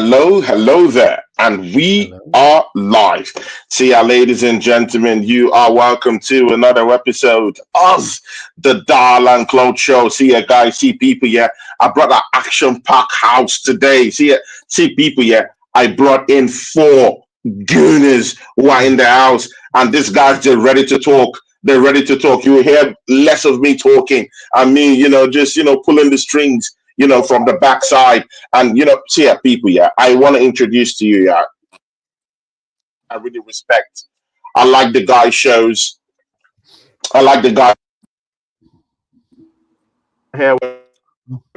hello there, and we Hello. are live. See ya, ladies and gentlemen. You are welcome to another episode of the Dial and Cloud Show. See ya, guys. See people. Yeah, I brought an action-packed house today. See ya, see people. Yeah, I brought in four gooners who are in the house, and this guy's just ready to talk. They're ready to talk. You will hear less of me talking. I mean, just pulling the strings. From the backside. And see ya, people, yeah. I want to introduce to you, yeah. I really respect. I like the guy shows. I like the guy here with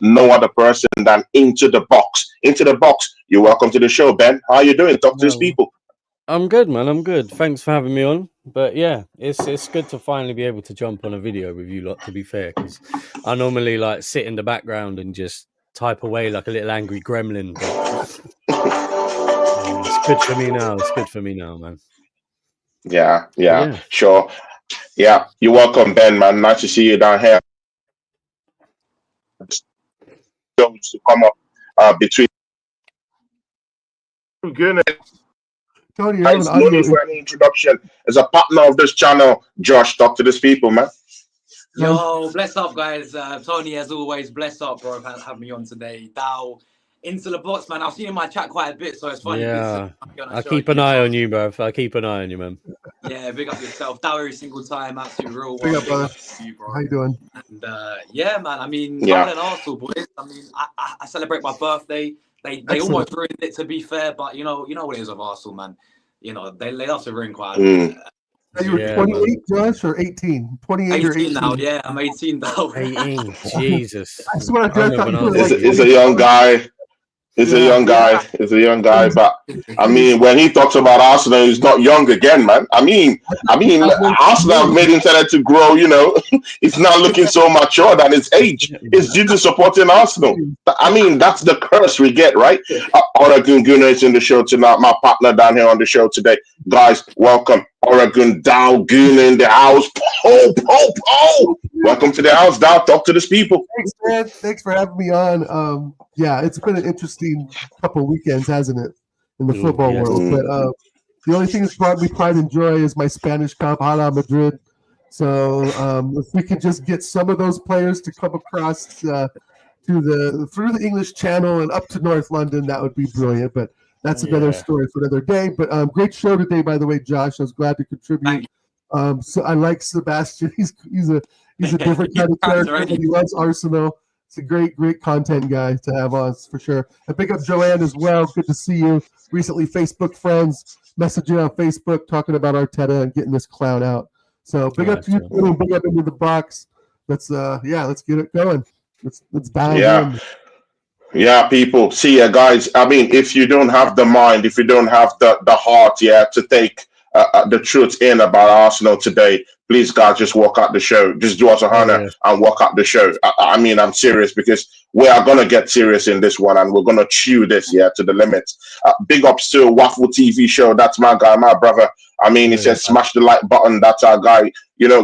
no other person than Into the Box. Into the Box. You're welcome to the show, Ben. How you doing? Talk to these No, people. I'm good, man. I'm good. Thanks for having me on. But yeah, it's good to finally be able to jump on a video with you lot. To be fair, because I normally like sit in the background and just type away like a little angry gremlin. But it's good for me now. It's good for me now, man. But Yeah, yeah, sure. Yeah, you're welcome, Ben, man. Nice to see you down here. Shows to come up between goodness. Tony, you have an Guys, no audio. need for any introduction. As a partner of this channel, Josh, talk to these people, man. Yo, bless up, guys. Tony, as always, bless up, bro. Have me on today. Dow, into the box, man. I've seen you in my chat quite a bit, so it's funny. yeah. Good to be on a I show keep an again, eye bro. on you, bro. I keep an eye on you, man. Yeah, big up yourself. Dow every single time, absolute real Big one. up, brother. To you, bro. How you doing? And yeah, man. I mean, Yeah. other than Arsenal, boys. I mean, I celebrate my birthday. They Excellent. almost ruined it, to be fair, but you know what it is with Arsenal, man. They love to ruin quite a Mm. bit. You were Yeah, 28, Josh, or 18? 28 or 18 18? now, yeah. I'm 18 now. 18. Jesus. I swear, I Josh, I remember thought when you I were was like It's a 20. young guy. He's a young guy. He's a young guy. But I mean, when he talks about Arsenal, he's not young again, man. I mean, Arsenal have made him started to grow. He's not looking so mature than his age. It's due to supporting Arsenal. I mean, that's the curse we get, right? Oregon Guna is in the show tonight. My partner down here on the show today, guys. Welcome, Oregon Dow Guna in the house. Welcome to the house, Dow. Talk to these people. Thanks, man. Thanks for having me on. Yeah, it's been an interesting couple of weekends, hasn't it, in the football yes. world? But the only thing that's brought me pride and joy is my Spanish comp, Hala Madrid. So if we could just get some of those players to come across through the English Channel and up to North London, that would be brilliant. But that's another story for another day. But great show today, by the way, Josh. I was glad to contribute. So I like Sebastian. He's a different kind of character, but he loves Arsenal. It's a great content guy to have on for sure. And pick up Joanne as well. Good to see you. Recently, Facebook friends messaging on Facebook talking about Arteta and getting this clown out. So big up to you, and big up into the box. Let's get it going. Let's dive in. Yeah, people. See ya, guys. I mean, if you don't have the mind, if you don't have the heart, to take the truth in about Arsenal today, please, guys, just walk out the show. Just do us a honor and walk out the show. I mean, I'm serious because we are going to get serious in this one and we're going to chew this, to the limit. Big ups to Waffle TV show. That's my guy, my brother. I mean, he says smash the like button. That's our guy.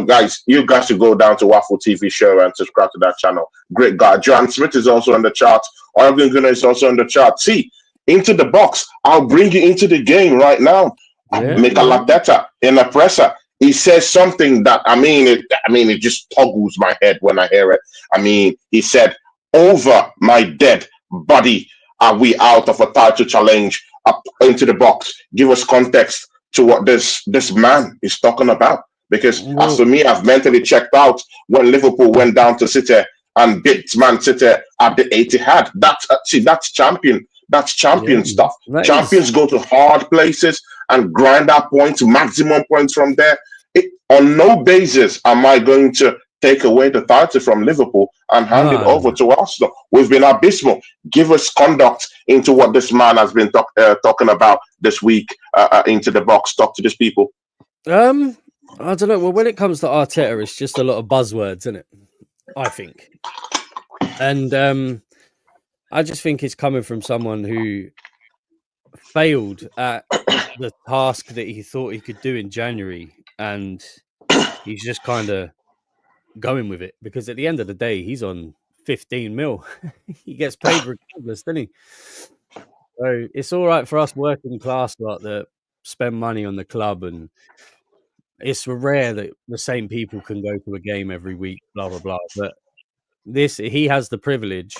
Guys, you guys should go down to Waffle TV show and subscribe to that channel. Great guy. John Smith is also on the chart. Oregon Gunner is also on the chart. See, into the box. I'll bring you into the game right now. Mikel Arteta in a presser. He says something that it just toggles my head when I hear it. I mean, he said, "Over my dead body, are we out of a title challenge?" Up into the box. Give us context to what this man is talking about. Because as for me, I've mentally checked out when Liverpool went down to City and beat Man City at the Etihad. That's champion. That's champion stuff. Champions go to hard places and grind out points, maximum points from there. On no basis am I going to take away the title from Liverpool and hand it over to Arsenal. We've been abysmal. Give us conduct into what this man has been talking about this week into the box. Talk to these people. I don't know. Well, when it comes to Arteta, it's just a lot of buzzwords, isn't it? I think. And I just think it's coming from someone who failed at the task that he thought he could do in January. And he's just kind of going with it. Because at the end of the day, he's on 15 mil. He gets paid regardless, doesn't he? So it's all right for us working class lot that spend money on the club, and it's rare that the same people can go to a game every week, blah blah blah. But he has the privilege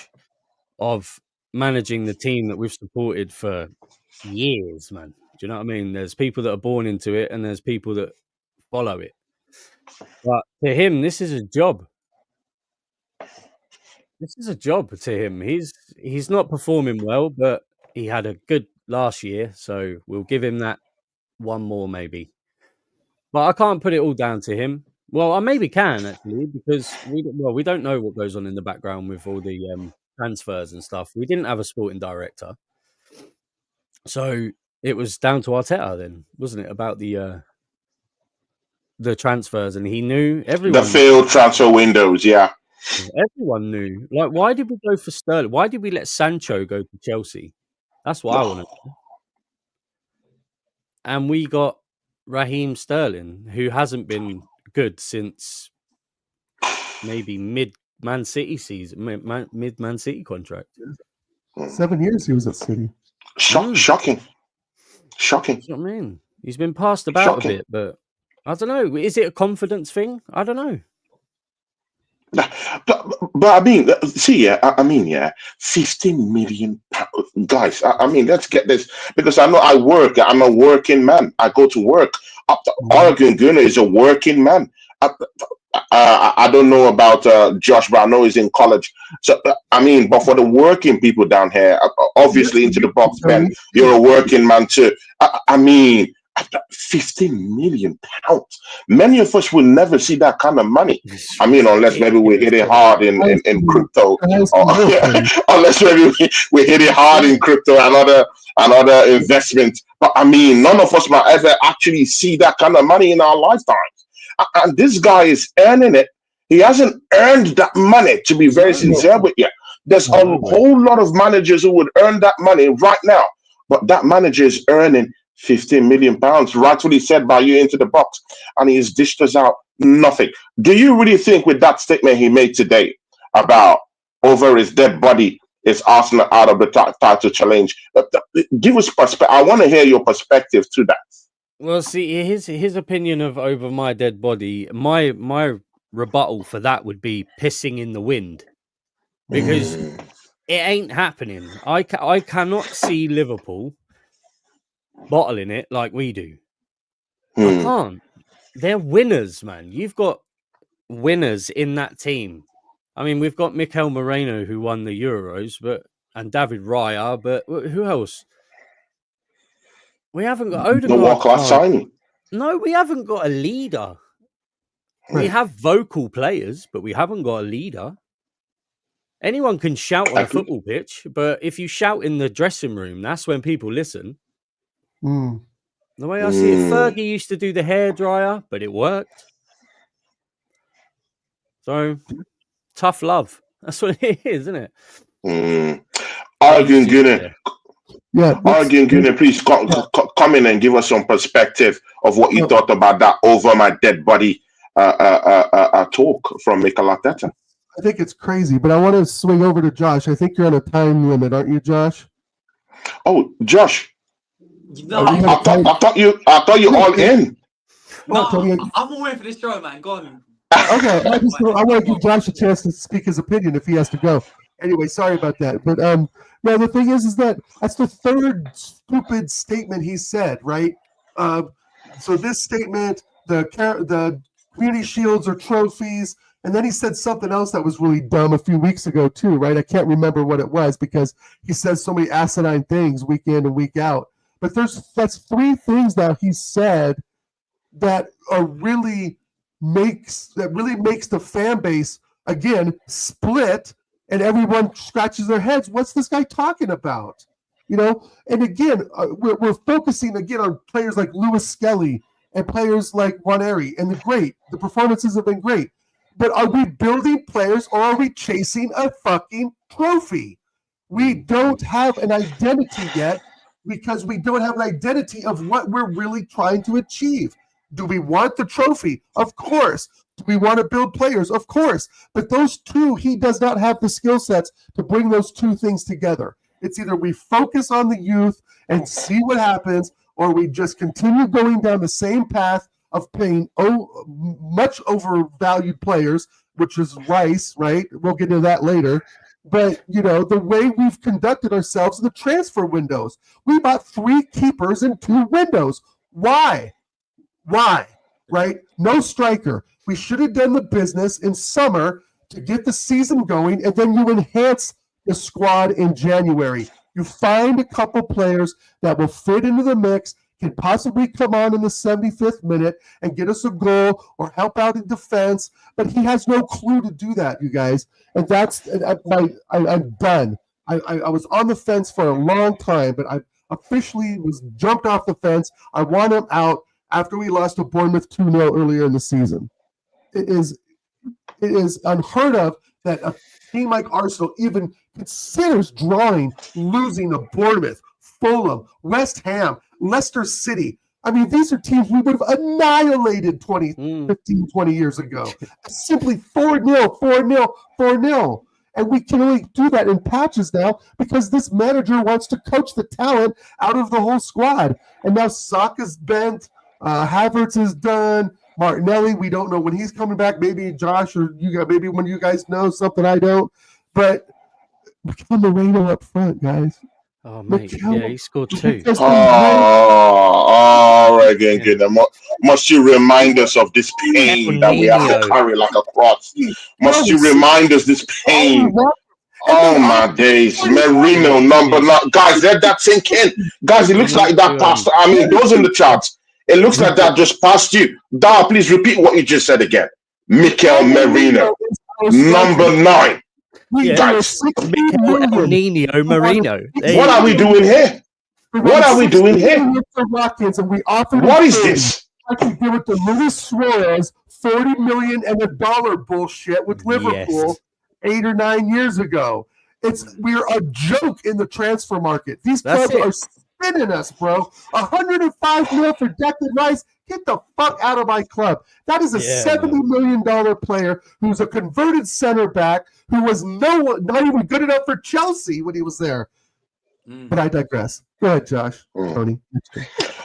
of managing the team that we've supported for years, man. Do you know what I mean? There's people that are born into it, and there's people that follow it. But to him, this is a job. This is a job to him. He's not performing well, but he had a good last year, so we'll give him that one more maybe. But I can't put it all down to him. Well, I maybe can actually, because we don't know what goes on in the background with all the transfers and stuff. We didn't have a sporting director, so it was down to Arteta then, wasn't it? About the transfers, and he knew everyone. The failed transfer windows, yeah. Everyone knew. Like, why did we go for Sterling? Why did we let Sancho go to Chelsea? That's what I want to know. And we got Raheem Sterling, who hasn't been good since maybe mid Man City season, mid Man City contract. 7 years he was at City. Shocking. That's what I mean. He's been passed about a bit, but I don't know. Is it a confidence thing? I don't know. But I mean, see, I mean, 15 million pounds, guys. I mean, let's get this, because I know I work. I'm a working man. I go to work. Argun Gunnar is a working man. I don't know about Josh, but I know he's in college. So I mean, but for the working people down here, obviously into the box, man, you're a working man too. I mean, 15 million pounds. Many of us will never see that kind of money. I mean, unless maybe we hit it hard in crypto, unless maybe we hit it hard in crypto and other investments. But I mean, none of us might ever actually see that kind of money in our lifetimes. And this guy is earning it. He hasn't earned that money, to be very sincere with you. There's a whole lot of managers who would earn that money right now, but that manager is earning 15 million pounds, rightfully said by you, into the box, and he's dished us out nothing. Do you really think with that statement he made today about over his dead body is Arsenal out of the title challenge? Give us perspective. I want to hear your perspective to that. Well, see, his opinion of over my dead body, my rebuttal for that would be pissing in the wind, because it ain't happening. I cannot see Liverpool bottling it like we do. I can't. They're winners, man. You've got winners in that team. I mean, we've got Mikel Moreno, who won the Euros, and David Raya, but who else? We haven't got Odegaard. The world-class signing. No, we haven't got a leader. We have vocal players, but we haven't got a leader. Anyone can shout on a football pitch, but if you shout in the dressing room, that's when people listen. The way I see it, Fergie used to do the hairdryer, but it worked. So, tough love. That's what it is, isn't it? Argun Gunnar. Yeah, Argun Gunnar, please come in and give us some perspective of what you thought about that over my dead body talk from Mikel Arteta. I think it's crazy, but I want to swing over to Josh. I think you're on a time limit, aren't you, Josh? Oh, Josh. No, I thought you all in. No, I'm all in for this show, man. Go on. Okay, I want to give Josh a chance to speak his opinion if he has to go. Anyway, sorry about that. But no, the thing is that that's the third stupid statement he said, right? So this statement, the community shields or trophies, and then he said something else that was really dumb a few weeks ago too, right? I can't remember what it was because he says so many asinine things week in and week out. But that's three things that he said that really makes the fan base again split, and everyone scratches their heads. What's this guy talking about? You know. And again, we're focusing again on players like Lewis Skelly and players like Ranieri, and the performances have been great. But are we building players or are we chasing a fucking trophy? We don't have an identity yet. Because we don't have an identity of what we're really trying to achieve. Do we want the trophy? Of course. Do we want to build players? Of course. But those two, he does not have the skill sets to bring those two things together. It's either we focus on the youth and see what happens, or we just continue going down the same path of paying much overvalued players, which is Rice, right? We'll get into that later. But, the way we've conducted ourselves in the transfer windows, we bought 3 keepers in 2 windows. Why? Right? No striker. We should have done the business in summer to get the season going, and then you enhance the squad in January. You find a couple players that will fit into the mix, can possibly come on in the 75th minute and get us a goal or help out in defense, but he has no clue to do that, you guys. And I'm done. I was on the fence for a long time, but I officially jumped off the fence. I want him out after we lost to Bournemouth 2-0 earlier in the season. It is unheard of that a team like Arsenal even considers losing to Bournemouth, Fulham, West Ham, Leicester City. I mean, these are teams we would have annihilated 15, 20 years ago. Simply 4-0, 4-0, 4-0. And we can only do that in patches now because this manager wants to coach the talent out of the whole squad. And now Saka's bent, Havertz is done, Martinelli, we don't know when he's coming back. Maybe Josh or maybe when you guys know something I don't. But Mikel Merino up front, guys. Oh, mate. Yeah, he scored 2. Again. Must you remind us of this pain that we have to carry like a cross? Must you remind us this pain? Oh, my days. Merino, number 9. Guys, let that sink in. Guys, it looks like that passed. I mean, those in the charts. It looks like that just passed you. Dal, please repeat what you just said again. Mikel Merino, number 9. Guys, Nino Marino. What are we doing here? What are we doing here? What is this? I can give it to Luis Suarez, $40 million and $1 bullshit with Liverpool 8 or 9 years ago. We're a joke in the transfer market. These clubs are spinning us, bro. $105 million for Declan Rice. Get the fuck out of my club. That is a $70 million player who's a converted center back who was not even good enough for Chelsea when he was there. But I digress. Go ahead, Josh. Tony.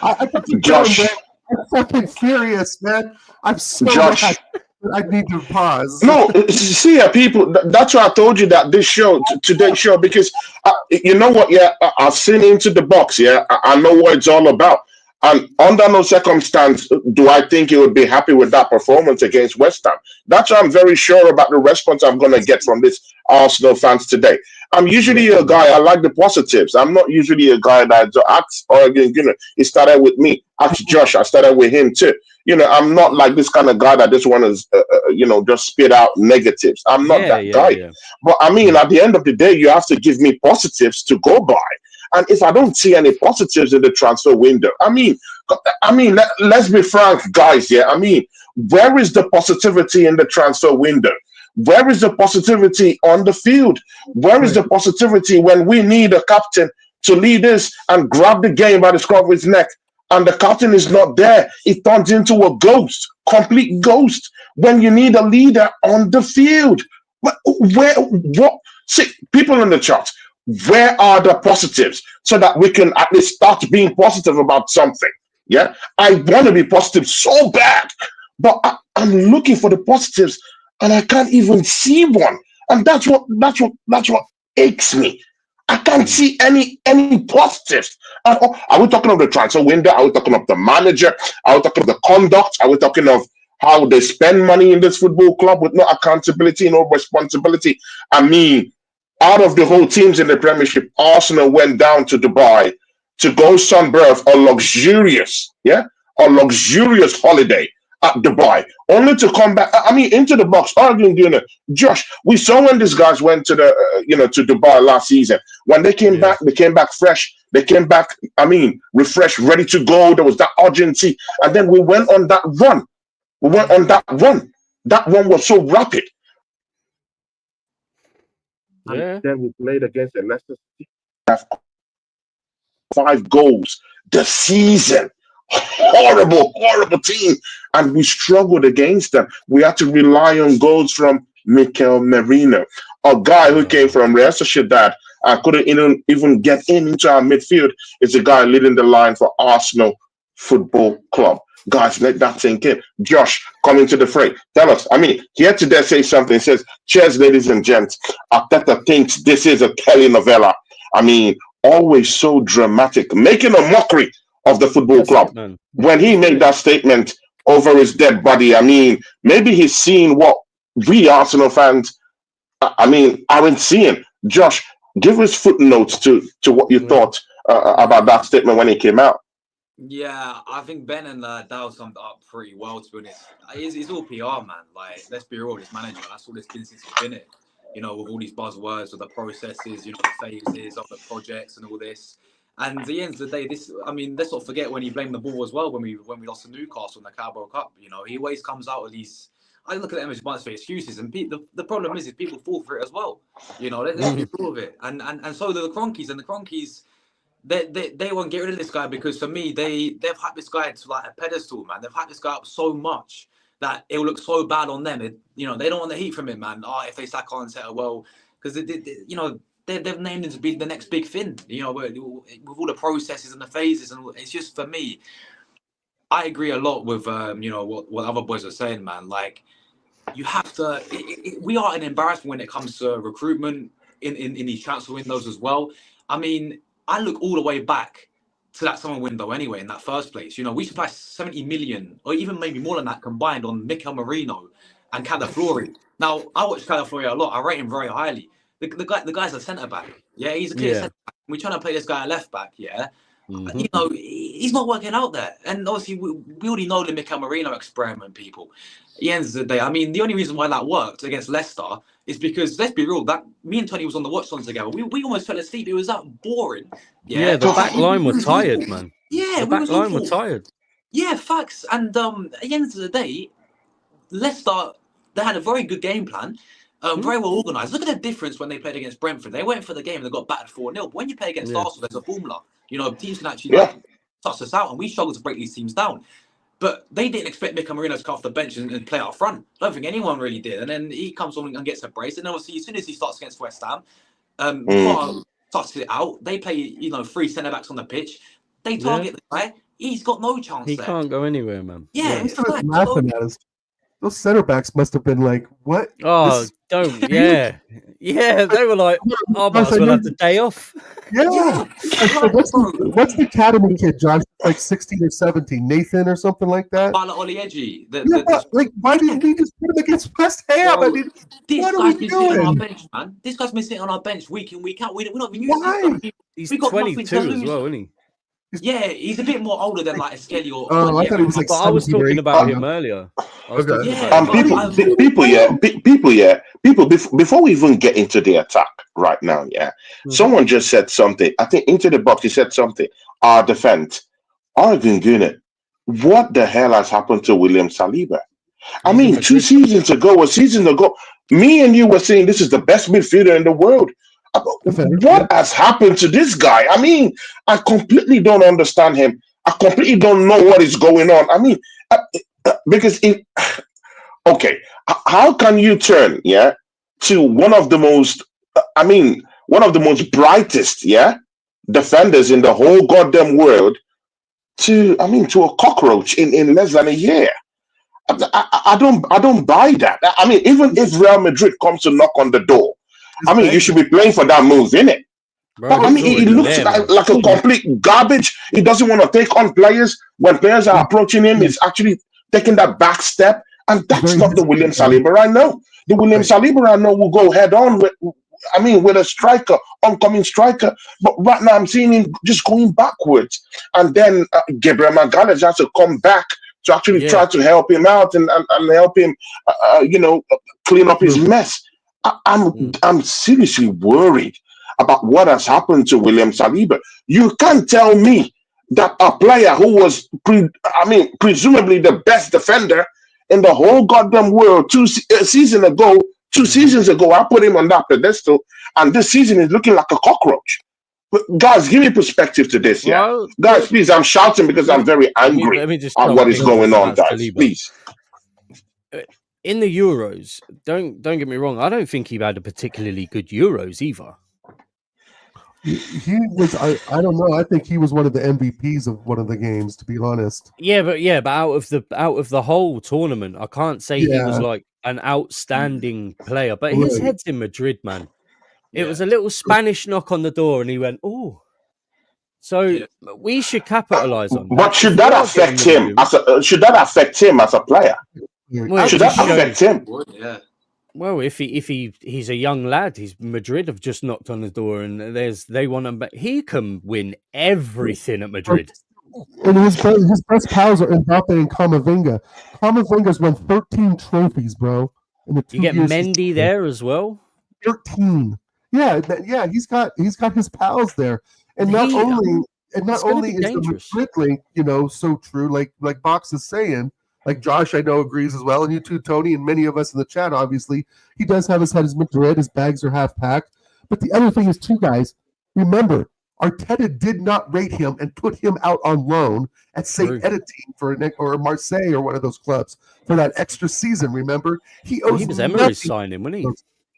I Josh. I'm fucking furious, man. I'm so mad. I need to pause. No, see, people, that's why I told you that today's show, because you know what? Yeah, I've seen Into the Box. Yeah, I know what it's all about. And under no circumstance do I think he would be happy with that performance against West Ham. That's why I'm very sure about the response I'm going to get from this Arsenal fans today. I'm usually a guy, I like the positives. I'm not usually a guy that acts, or again, it started with me. Actually, Josh, I started with him too. I'm not like this kind of guy that just want to, just spit out negatives. I'm not that guy. Yeah. But I mean, at the end of the day, you have to give me positives to go by. And if I don't see any positives in the transfer window, I mean, let's be frank, guys. Yeah, I mean, where is the positivity in the transfer window? Where is the positivity on the field? Where is the positivity when we need a captain to lead us and grab the game by the scruff of his neck? And the captain is not there. It turns into a ghost, complete ghost. When you need a leader on the field, see, people in the chat, where are the positives so that we can at least start being positive about something? Yeah, I want to be positive so bad, but I'm looking for the positives and I can't even see one. And that's what aches me. I can't see any positives. Are we talking of the transfer window? Are we talking of the manager? Are we talking of the conduct? Are we talking of how they spend money in this football club with no accountability, no responsibility? I mean, out of the whole teams in the Premiership, Arsenal went down to Dubai to go sunbathe a luxurious holiday at Dubai, only to come back. I mean, Into the Box, arguing, Josh, we saw when these guys went to the, to Dubai last season. When they came back, they came back fresh. They came back, I mean, refreshed, ready to go. There was that urgency. And then we went on that run. That one was so rapid. Yeah. And then we played against the Leicester City. 5 goals the season. Horrible team. And we struggled against them. We had to rely on goals from Mikel Merino, a guy who came from Real Sociedad and couldn't even get into our midfield is the guy leading the line for Arsenal Football Club. Guys, let that sink in. Josh, coming to the fray. Tell us. I mean, he had to dare say something. He says, cheers, ladies and gents. Arteta thinks this is a telenovela. I mean, always so dramatic, making a mockery of the football club. When he made that statement over his dead body, I mean, maybe he's seeing what we Arsenal fans, aren't seeing. Josh, give us footnotes to what you thought about that statement when it came out. Yeah, I think Ben and Dow summed it up pretty well, to be honest. It's all PR, man. Like, let's be real, this manager, that's all it's been since he's been it. You know, with all these buzzwords, with the processes, you know, the phases of the projects and all this. And at the end of the day, let's not forget when he blamed the ball as well when we lost to Newcastle in the Carabao Cup. You know, he always comes out with these. I look at them as bunch of excuses, and the problem is people fall for it as well. You know, let's be real with it. And so do the Cronkies, and the Cronkies. They won't get rid of this guy because for me they've hyped this guy to like a pedestal, man. They've hyped this guy up so much that it will look so bad on them. They don't want the heat from him, man. If they sack Arteta, well, because they've named him to be the next big thing. You know, with all the processes and the phases, and it's just for me. I agree a lot with what other boys are saying, man. Like you have to. We are an embarrassment when it comes to recruitment in these transfer windows as well. I mean, I look all the way back to that summer window anyway, in that first place. You know, we spent 70 million or even maybe more than that combined on Mikel Merino and Calafiori. Now, I watch Calafiori a lot. I rate him very highly. The guy's a centre-back. Yeah, he's a clear centre-back. We're trying to play this guy a left-back, yeah? Mm-hmm. You know, he's not working out there. And obviously, we already know the Mikel Merino experiment, people. At the end of the day, I mean, the only reason why that worked against Leicester is because, let's be real, that me and Tony was on the watch on together. We almost fell asleep. It was that boring. Yeah, the back line were tired, man. Yeah, the back line were tired. Yeah, facts. And at the end of the day, Leicester, they had a very good game plan. Very well organised. Look at the difference when they played against Brentford. They went for the game and they got battered 4-0. But when you play against Arsenal, there's a formula. You know, teams can actually suss us out, and we struggle to break these teams down. But they didn't expect Mikel Merino to come off the bench and play out front. I don't think anyone really did. And then he comes on and gets a brace. And obviously, as soon as he starts against West Ham, starts it out. They play, 3 centre-backs on the pitch. They target the guy. He's got no chance He can't go anywhere, man. Yeah. Laughing at us. Those center backs must have been like, what? Oh, don't. Yeah. Yeah, they were like, I might as well have the day off. Yeah. What's the academy kid, Josh? Like 16 or 17. Nathan or something like that? Olieji. Why didn't we just put him against West Ham? Well, what are we doing? On our bench, man. This guy's been sitting on our bench week in, week out. We're not even using him. He's 22 as well, isn't he? Yeah, he's a bit more older than like a Skelly or. I thought he was like. But I was talking about him earlier. People. Before we even get into the attack right now, someone just said something. I think into the box he said something. Our defense, Arvin Gunnar. What the hell has happened to William Saliba? I mean, 2 seasons ago, me and you were saying this is the best midfielder in the world. What has happened to this guy? I mean, I completely don't understand him. I completely don't know what is going on. I mean, because how can you turn, to one of the most brightest, defenders in the whole goddamn world to a cockroach in less than a year? I don't buy that. I mean, even if Real Madrid comes to knock on the door, you should be playing for that move, innit? But I mean, he looks like a complete garbage. He doesn't want to take on players. When players are approaching him, he's actually taking that back step. And that's not the William Saliba I know. The William Saliba I know will go head on with a striker, oncoming striker. But right now I'm seeing him just going backwards. And then Gabriel Magalhaes has to come back to actually try to help him out and help him, clean up his mess. I'm seriously worried about what has happened to William Saliba. You can't tell me that a player who was presumably the best defender in the whole goddamn world 2 seasons ago, I put him on that pedestal, and this season is looking like a cockroach. But guys, give me perspective to this, guys, please. I'm shouting because I'm very angry at what is going on, guys. Please. In the Euros, don't get me wrong. I don't think he had a particularly good Euros either. He was. I don't know. I think he was one of the MVPs of one of the games. To be honest. But out of the whole tournament, I can't say he was Yeah. like an outstanding player. But his Right. head's in Madrid, man. It Yeah. was a little Spanish knock on the door, and he went, "Oh." So Yeah. we should capitalize on that. But should If we that are affect getting them him as a should that affect him as a player? Well, it Should that just affect shows. him? Yeah. Well, if he's a young lad, he's Madrid have just knocked on the door, and they want him back. He can win everything at Madrid. And his best pals are Mbappe and Camavinga. Camavinga's won 13 trophies, bro. In the 2 You get years Mendy there as well. 13. Yeah, he's got his pals there, and not only is the Madrid link, so true, like Box is saying, like Josh I know agrees as well, and you too, Tony, and many of us in the chat. Obviously, he does have his head as Madrid. His bags are half packed. But the other thing is, too, guys, remember, Arteta did not rate him and put him out on loan at Saint Etienne or Marseille or one of those clubs for that extra season. Remember, he was Emery's signing, wasn't he?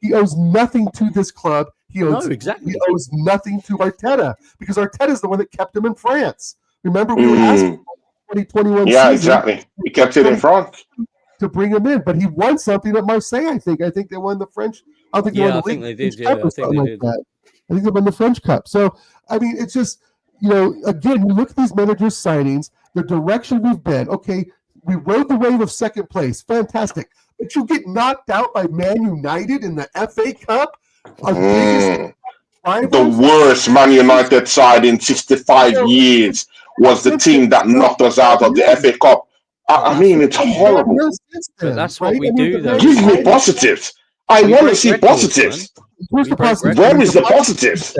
He owes nothing to this club. He owes nothing to Arteta because Arteta is the one that kept him in France. Remember, we were asking for 2021 Yeah, season. exactly. He kept it in France to bring him in, but he won something at Marseille. I think they won the French. I don't think they won the league. I think they did. Yeah, I think they did. I think they won the French Cup. So I mean, it's just again, you look at these managers' signings, the direction we've been. Okay, we rode the wave of second place, fantastic. But you get knocked out by Man United in the FA Cup. The worst Man United side in 65 years was the team that knocked us out of the FA Cup. I mean, it's horrible. But that's what we do, though. Give me positives. I want to see positives. Where's the positives? Where is the positives?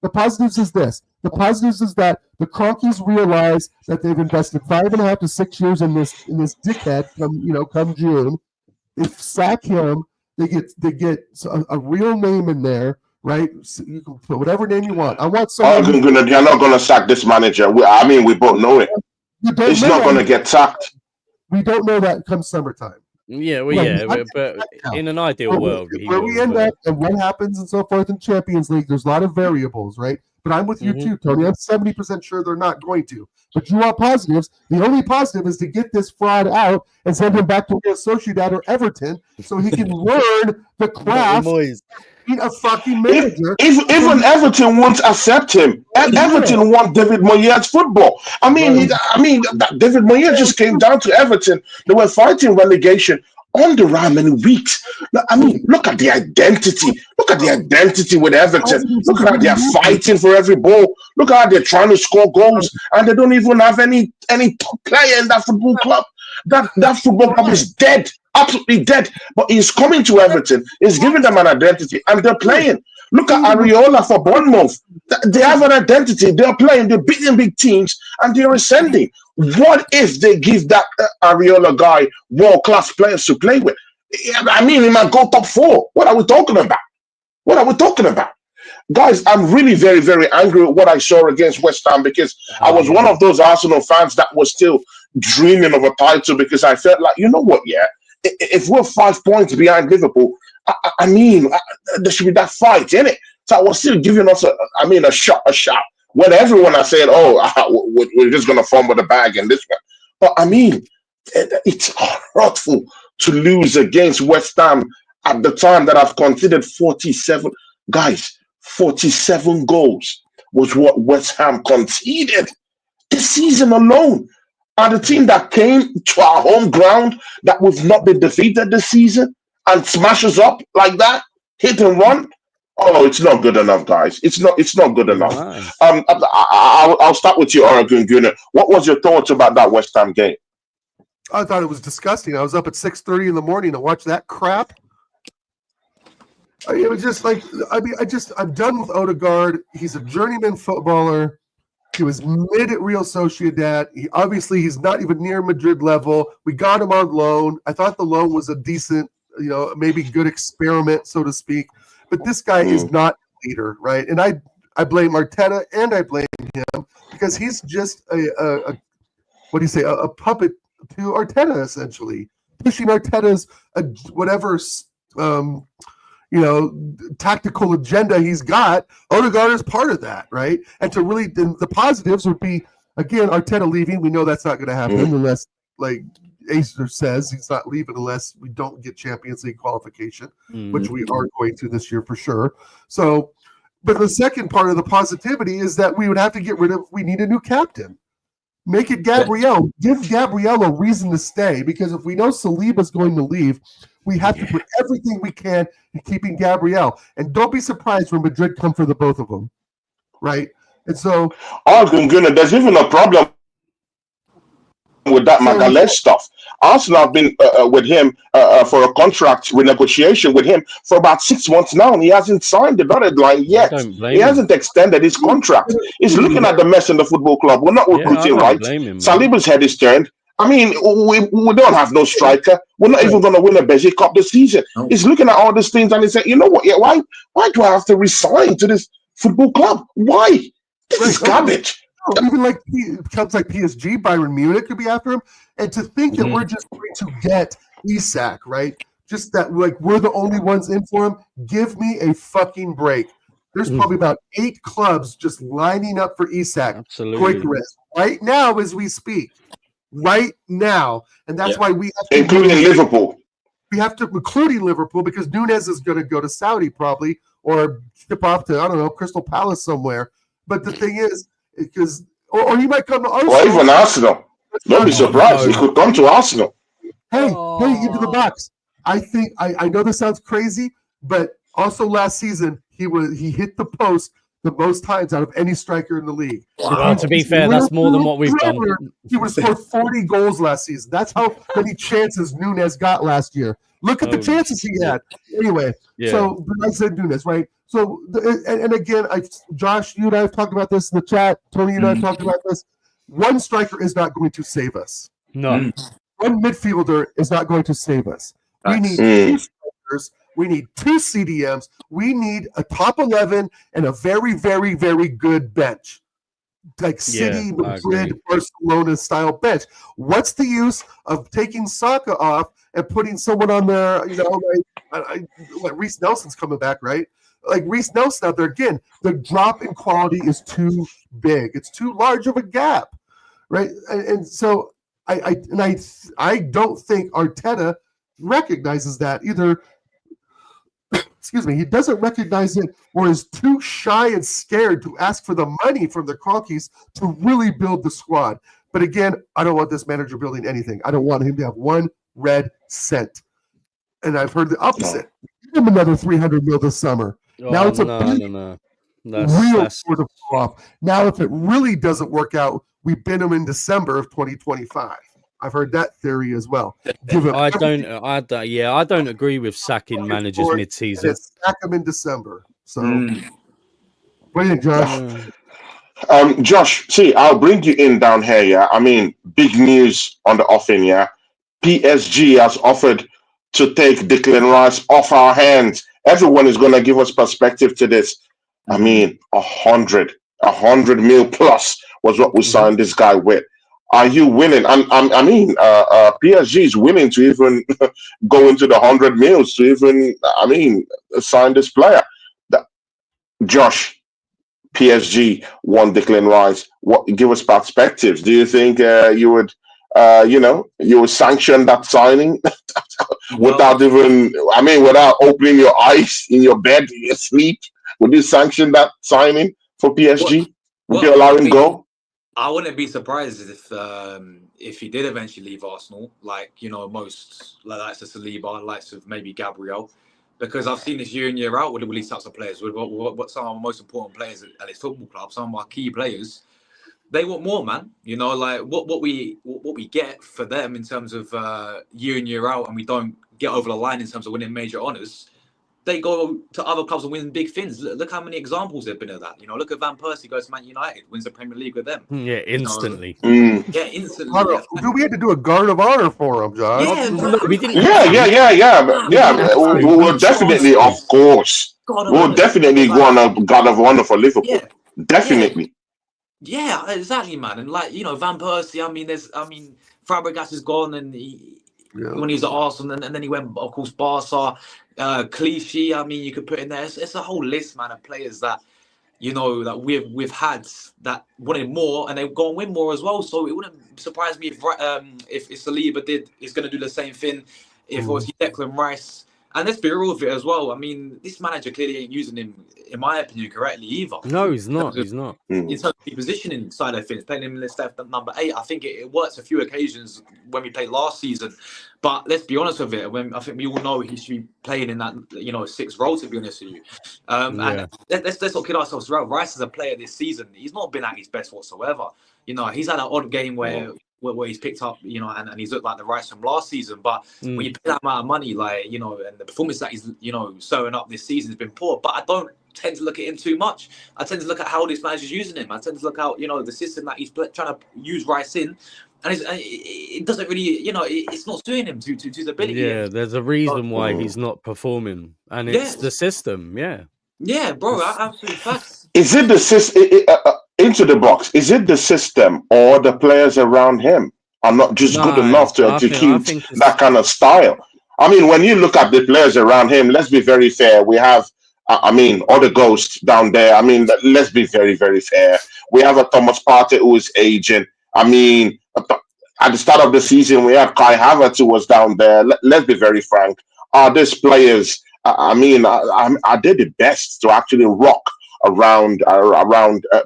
The positives is this. The positives is that the Cronkies realize that they've invested 5.5 to 6 years in this dickhead come June. They sack him. They get a real name in there, right? So you can put whatever name you want. I want someone. You're not going to sack this manager. We both know it. It's not going to get sacked. We don't know that come summertime. Yeah, but in an ideal world, where we end up and what happens and so forth in Champions League, there's a lot of variables, right? But I'm with you too, Tony. I'm 70% sure they're not going to. But you want positives. The only positive is to get this fraud out and send him back to Real Sociedad or Everton so he can learn the craft of being a fucking manager. Even Everton won't accept him. Everton want David Moyes football. I mean, David Moyes just came down to Everton. They were fighting relegation under how many weeks? I mean, look at the identity. Look at the identity with Everton. Look at how they're fighting for every ball. Look at how they're trying to score goals, and they don't even have any top player in that football club. That football club is dead, absolutely dead. But he's coming to Everton. He's giving them an identity, and they're playing. Look at Areola for Bournemouth. They have an identity. They're playing. They're beating big teams, and they're ascending. What if they give that Areola guy world-class players to play with? I mean, he might go top 4. What are we talking about? Guys, I'm really very, very angry with what I saw against West Ham because I was one of those Arsenal fans that was still dreaming of a title because I felt like, you know what, if we're 5 points behind Liverpool, I mean, there should be that fight, innit? So I was still giving us a shot. When everyone has said, we're just going to fumble the bag in this one. But I mean, it's hurtful to lose against West Ham at the time that I've considered 47. Guys, 47 goals was what West Ham conceded this season alone. And the team that came to our home ground that we've not been defeated this season and smashes up like that, hit and run. Oh, it's not good enough, guys. It's not good enough. Nice. I'll start with you, Oregon Gunner. What was your thoughts about that West Ham game? I thought it was disgusting. I was up at 6:30 in the morning to watch that crap. It was just like, I'm done with Odegaard. He's a journeyman footballer. He was mid at Real Sociedad. He's not even near Madrid level. We got him on loan. I thought the loan was a decent, maybe good experiment, so to speak. But this guy is not a leader, right? And I blame Arteta and I blame him because he's just a puppet to Arteta, essentially. Pushing Arteta's whatever tactical agenda he's got, Odegaard is part of that, right? And to really, the positives would be, again, Arteta leaving. We know that's not going to happen unless, like Acer says, he's not leaving unless we don't get Champions League qualification, which we are going to this year for sure. So, but the second part of the positivity is that we would have to we need a new captain. Make it Gabriel. Give Gabriel a reason to stay, because if we know Saliba's going to leave, we have to put everything we can in keeping Gabriel. And don't be surprised when Madrid come for the both of them, right? And so, there's even a problem with that Magalhaes stuff. Arsenal have been with him for a contract renegotiation with him for about 6 months now, and he hasn't signed the dotted line yet. He hasn't extended his contract. He's looking at the mess in the football club. We're not recruiting right. Saliba's head is turned. I mean, we don't have no striker. We're not even going to win a Beji Cup this season. He's looking at all these things and he's saying, you know what? Yeah, why do I have to resign to this football club? Why? This is garbage. Even like clubs like PSG, Bayern Munich could be after him. And to think that we're just going to get Isak, right? Just that, like, we're the only ones in for him. Give me a fucking break. There's probably about 8 clubs just lining up for Isak. Absolutely. Quick risk. Right now as we speak. Right now. And that's why we have to... Including Liverpool. We have to, including Liverpool, because Nunez is going to go to Saudi probably, or skip off to, I don't know, Crystal Palace somewhere. But the thing is, because or he might come to Arsenal. Or even Arsenal. Don't be surprised. He could come to Arsenal. Hey, into the box. I think I know this sounds crazy, but also last season he hit the post the most times out of any striker in the league. To be fair, that's more than what we've done. He would have scored 40 goals last season. That's how many chances Nunez got last year. Look at the chances he had. Anyway, so I said Nunez, right? So, and again, Josh, you and I have talked about this in the chat. Tony, you and I have talked about this. One striker is not going to save us. No. One midfielder is not going to save us. We need 2 strikers. We need 2 CDMs. We need a top 11 and a very, very, very good bench. Like City, Madrid, Barcelona style bench. What's the use of taking Saka off and putting someone on there? Like Reece Nelson's coming back, right? Like Reece Nelson out there again. The drop in quality is too big. It's too large of a gap, right? And so I don't think Arteta recognizes that either. Excuse me, he doesn't recognize it, or is too shy and scared to ask for the money from the Cronkies to really build the squad. But again, I don't want this manager building anything. I don't want him to have 1 red cent. And I've heard the opposite. Give him another 300 mil this summer. Now it's real sort of off. Now, if it really doesn't work out, we bid him in December of 2025. I've heard that theory as well. I don't agree with sacking managers mid-season. Sack him in December. So, what do you think, Josh? Josh, see, I'll bring you in down here. Yeah, I mean, big news on the offing. Yeah, PSG has offered to take Declan Rice off our hands. Everyone is going to give us perspective to this. I mean, 100 mil plus was what we signed this guy with. Are you willing? I mean, PSG is willing to even go into the 100 mils to even, sign this player. Josh, PSG won Declan Rice. Give us perspectives. Do you think you would sanction that signing without opening your eyes in your bed in your sleep? Would you sanction that signing for PSG? Would you allow him go? I wouldn't be surprised if he did eventually leave Arsenal, most likes of Saliba, likes of maybe Gabriel, because I've seen this year in year out with these types of players, with what some of our most important players at his football club, some of our key players, they want more, man. What we get for them in terms of year in year out, and we don't get over the line in terms of winning major honours. They go to other clubs and win big things. Look how many examples there've been of that. Look at Van Persie goes to Man United, wins the Premier League with them. Yeah, instantly. Yeah, instantly. We had to do a guard of honor for him, Josh. We didn't. We will definitely, of course. We'll definitely go on a guard of honor for Liverpool. Yeah. Definitely. Yeah, exactly, man. And Van Persie. Fabregas is gone, and when he was at Arsenal, and then he went, of course, Barca, Clichy. I mean, you could put in there. It's a whole list, man, of players that that we've had that wanted more, and they go and win more as well. So it wouldn't surprise me if Saliba is going to do the same thing. If obviously Declan Rice, and let's be real with it as well. I mean, this manager clearly ain't using him, in my opinion, correctly either. No, he's not. He's not. In terms of the positioning side of things, playing him in the left number 8, I think it works a few occasions when we played last season. But let's be honest with it. I think we all know he should be playing in that 6th role. To be honest with you, and let's not kid ourselves around. Rice as a player this season, he's not been at his best whatsoever. He's had an odd game where he's picked up, and he's looked like the Rice from last season. But when you pay that amount of money, and the performance that he's sewing up this season has been poor. But I don't tend to look at him too much. I tend to look at how this manager's using him. I tend to look how the system that he's trying to use Rice in, and it doesn't really it's not suiting him to the ability. Yeah, there's a reason why he's not performing, and it's the system. Yeah, bro, absolute facts. Is it the system into the box? Is it the system or the players around him are not just good enough to execute that kind of style? I mean, when you look at the players around him, let's be very fair. We have other ghosts down there. I mean, let's be very, very fair. We have a Thomas Partey who is aging. I mean, at the start of the season, we have Kai Havertz who was down there. Let's be very frank. Are these players, are they the best to actually rock around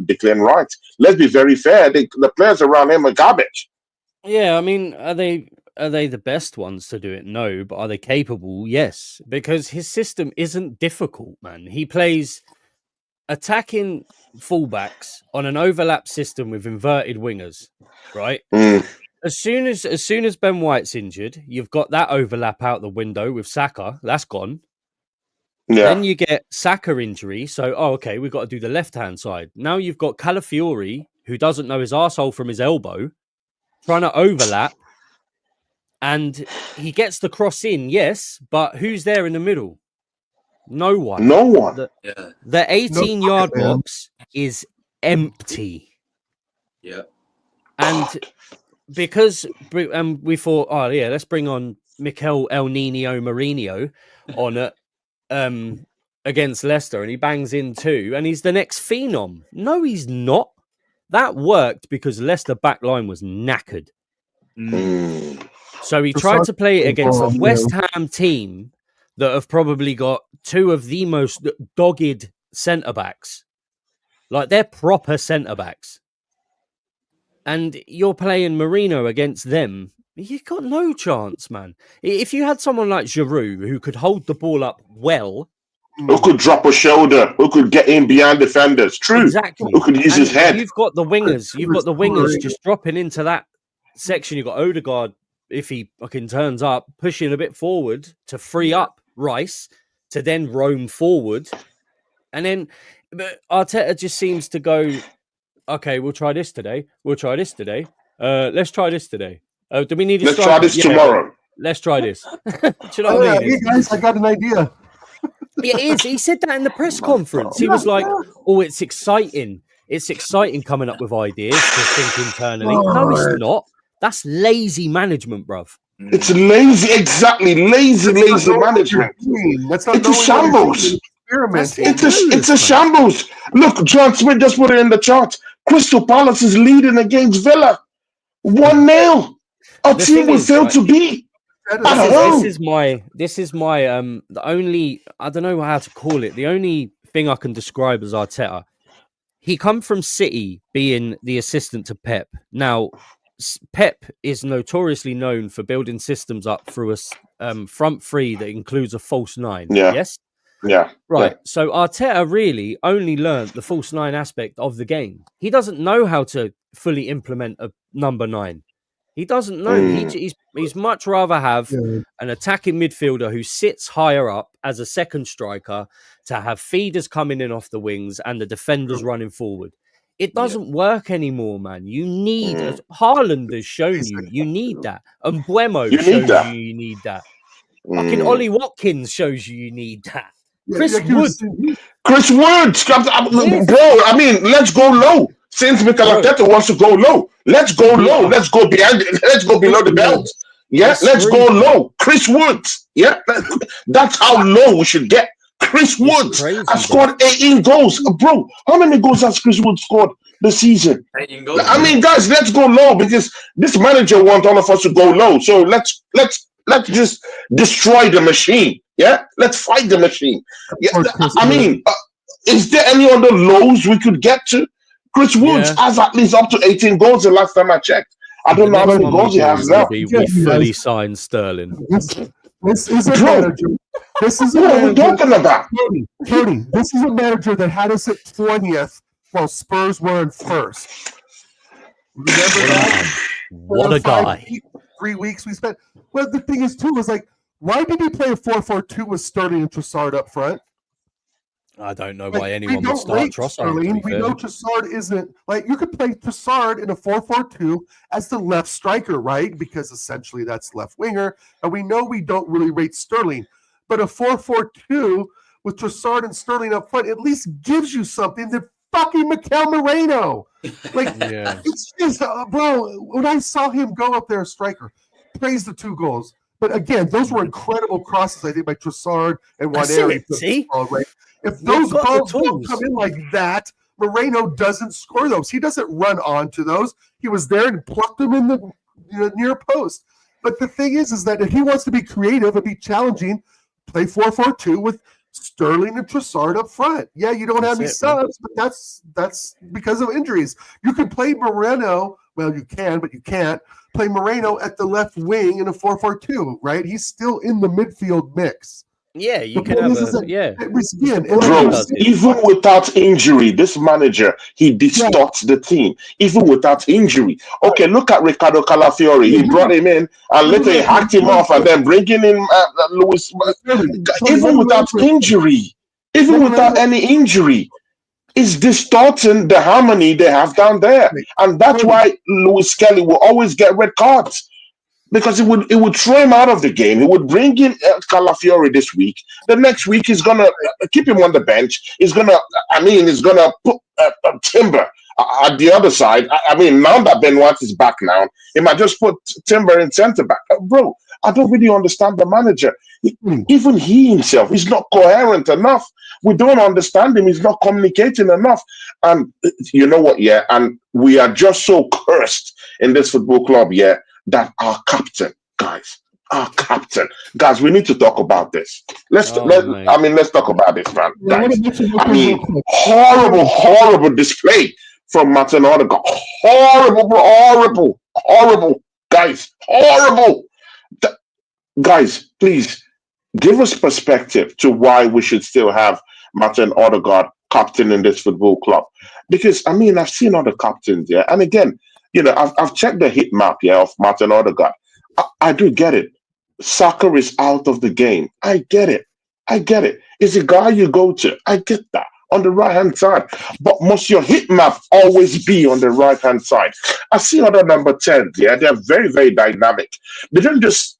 Declan Rice? Let's be very fair. The players around him are garbage. Yeah, I mean, are they the best ones to do it? No, but are they capable? Yes, because his system isn't difficult, man. He plays attacking fullbacks on an overlap system with inverted wingers, right? As soon as Ben White's injured, you've got that overlap out the window with Saka. That's gone. Yeah. Then you get Saka injury. So, okay, we've got to do the left-hand side. Now you've got Calafiori, who doesn't know his arsehole from his elbow, trying to overlap. And he gets the cross in, yes, but who's there in the middle? No one. No one. The 18-yard box is empty. Yeah. And because we thought, let's bring on Mikel El Nino Mourinho on it against Leicester, and he bangs in 2, and he's the next phenom. No, he's not. That worked because Leicester back line was knackered. So he tried to play it against a West Ham team that have probably got 2 of the most dogged centre-backs. Like, they're proper centre-backs. And you're playing Mourinho against them. You've got no chance, man. If you had someone like Giroud who could hold the ball up well, who could drop a shoulder, who could get in behind defenders, true. Exactly. Who could use his head. You've got the wingers. You've got the wingers just dropping into that section. You've got Odegaard, if he fucking turns up, pushing a bit forward to free up Rice to then roam forward. And then Arteta just seems to go, okay, we'll try this today. Let's try this today. Do we need Let's try this tomorrow. Let's try this. Do you know what I mean? Hey guys, I got an idea. It is. He said that in the press conference. He was like, oh, it's exciting. It's exciting coming up with ideas to think internally. No, it's not. That's lazy management, bruv. It's lazy, exactly. Lazy management. It's a shambles. It's a shambles. Look, John Smith just put it in the chart. Crystal Palace is leading against Villa. 1-0. Our team will fail to beat. This is my the only, I don't know how to call it. The only thing I can describe as Arteta. He come from City being the assistant to Pep. Now, Pep is notoriously known for building systems up through a front three that includes a false 9. Yeah. Yes? Yeah. Right. Yeah. So Arteta really only learned the false 9 aspect of the game. He doesn't know how to fully implement a number 9. He doesn't know. He's much rather have an attacking midfielder who sits higher up as a second striker to have feeders coming in off the wings and the defenders running forward. It doesn't work anymore, man. You need, as Haaland has shown you need that. And Buemo shows you need that. Fucking Ollie Watkins shows you need that. Chris Wood. Bro, I mean, let's go low. Since Mikel Arteta wants to go low, let's go low. Let's go behind. Let's go below the belt. Yeah, That's let's go screaming. low. Chris Woods. Yeah, that's how low we should get. Chris It's Woods crazy, has bro. scored 18 goals. Bro, how many goals has Chris Woods scored this season? 18 goals. I mean, guys, let's go low because this manager wants all of us to go low. So let's just destroy the machine. Yeah, let's fight the machine. Yeah, I mean, is there any other lows we could get to? Chris Woods has at least up to 18 goals the last time I checked. I don't know how many goals he has now. We fully signed Sterling. This is a manager. This is a What are we manager. talking about? Tony, this is a manager that had us at 20th while Spurs were in first. Remember that? What a guy. 3 weeks we spent. Well, the thing is, too, was like, why did he play a 4-4-2 with Sterling and Trossard up front? I don't know Like, why we anyone don't would start rate Trossard. Sterling. We know Trossard isn't like you could play Trossard in a 4-4-2 as the left striker, right? Because essentially that's left winger, and we know we don't really rate Sterling. But a 4-4-2 with Trossard and Sterling up front at least gives you something that fucking Mikel Moreno. Like it's just, bro. When I saw him go up there, striker, praise the 2 goals. But again, those were incredible crosses, I think, by Trossard and Waneri. See? Right? If those balls don't come in like that, Moreno doesn't score those. He doesn't run onto those. He was there and plucked them in the near post. But the thing is that if he wants to be creative and be challenging, play 4-4-2 with Sterling and Trossard up front. Yeah, you don't have any subs, but that's because of injuries. You can play Moreno. Well, you can, but you can't play Moreno at the left wing in a 4-4-2, right? He's still in the midfield mix. Yeah, you can have Bro, even without injury, this manager, he distorts the team. Even without injury. Okay, look at Ricardo Calafiori. He brought him in and later he hacked him off and then bringing in Luis. Even without injury, even without any injury, it's distorting the harmony they have down there. And that's why Lewis Kelly will always get red cards. Because it would throw him out of the game. He would bring in Calafiori this week. The next week he's gonna keep him on the bench. He's gonna put Timber at the other side. I mean, now that Ben White is back now, he might just put Timber in centre back. Bro, I don't really understand the manager. Even he himself is not coherent enough. We don't understand him. He's not communicating enough. And you know what? Yeah, and we are just so cursed in this football club. Yeah. That our captain, guys, we need to talk about this. Let's talk about this, man. Guys. I mean, horrible display from Martin Odegaard. Horrible, guys, horrible. Guys, please give us perspective to why we should still have Martin Odegaard captain in this football club. Because I mean, I've seen other captains, yeah, and again. You know, I've checked the heat map here of Martin Odegaard. I do get it. Soccer is out of the game. I get it. It's a guy you go to. I get that. On the right-hand side. But must your heat map always be on the right-hand side? I see other number 10s, yeah. They're very, very dynamic. They don't just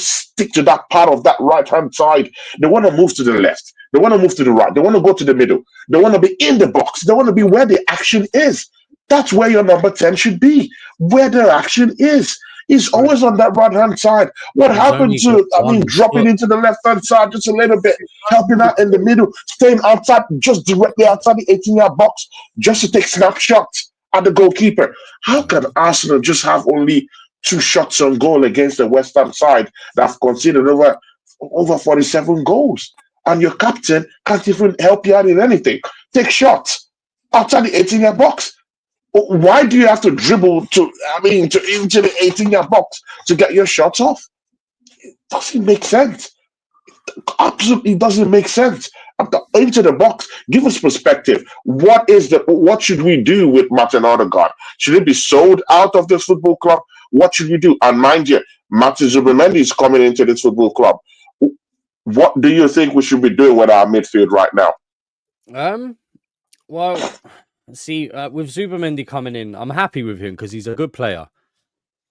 stick to that part of that right-hand side. They want to move to the left. They want to move to the right. They want to go to the middle. They want to be in the box. They want to be where the action is. That's where your number 10 should be, where the action is. He's always on that right-hand side. What happened to, dropping into the left-hand side just a little bit, helping out in the middle, staying outside, just directly outside the 18-yard box, just to take snapshots at the goalkeeper? How can Arsenal just have only 2 shots on goal against the West Ham side that have conceded over 47 goals? And your captain can't even help you out in anything. Take shots outside the 18-yard box. Why do you have to dribble into the 18-yard box to get your shots off? It doesn't make sense. Absolutely doesn't make sense. Into the box, give us perspective. What should we do with Martin Odegaard? Should he be sold out of this football club? What should we do? And mind you, Martin Zubimendi is coming into this football club. What do you think we should be doing with our midfield right now? Well, see, with Zubimendi coming in, I'm happy with him because he's a good player.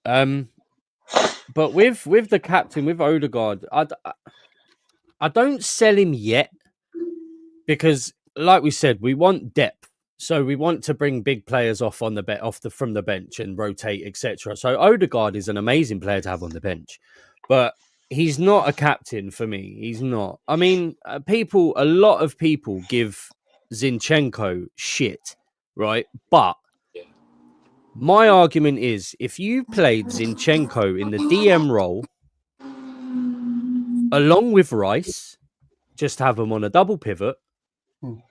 But with the captain, with Odegaard, I don't sell him yet because, like we said, we want depth. So we want to bring big players off from the bench and rotate, etc. So Odegaard is an amazing player to have on the bench, but he's not a captain for me. He's not. I mean, a lot of people give Zinchenko shit, right? But Yeah. my argument is, if you played Zinchenko in the DM role along with Rice, just have him on a double pivot.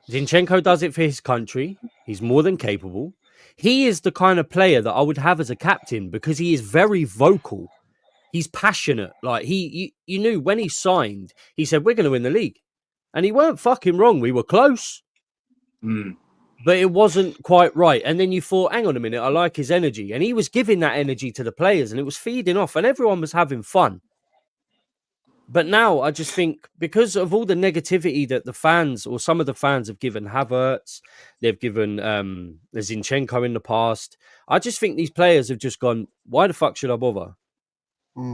Zinchenko does it for his country. He's more than capable. He is the kind of player that I would have as a captain because he is very vocal. He's passionate. Like you knew when he signed, he said, we're going to win the league. And he weren't fucking wrong. We were close. But it wasn't quite right. And then you thought, hang on a minute, I like his energy. And he was giving that energy to the players and it was feeding off and everyone was having fun. But now I just think because of all the negativity that the fans or some of the fans have given Havertz, they've given Zinchenko in the past. I just think these players have just gone, why the fuck should I bother?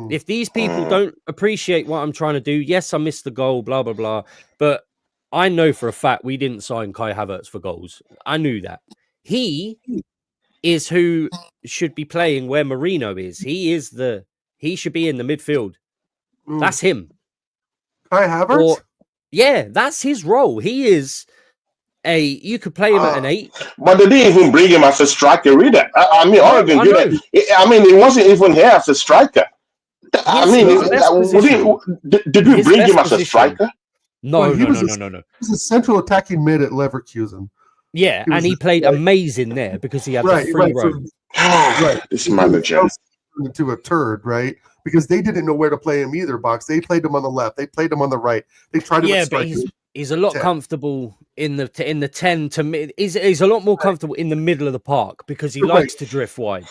If these people don't appreciate what I'm trying to do, yes, I missed the goal, blah, blah, blah. But I know for a fact we didn't sign Kai Havertz for goals. I knew that. He is who should be playing where Marino is. He should be in the midfield. That's him. Kai Havertz? Yeah, that's his role. He is you could play him at an 8. But they didn't even bring him as a striker either. I mean, Oregon did it. I mean, he wasn't even here as a striker. I mean, did we bring him as a striker? No. He was a central attacking mid at Leverkusen. Yeah, and he played amazing there because he had the free roam. This manager. Into a turd, right? Because they didn't know where to play him either, Box. They played him on the left. They played him on the right. They tried to strike him. He's a lot comfortable in the 10 to mid. He's a lot more comfortable in the middle of the park because he likes to drift wide.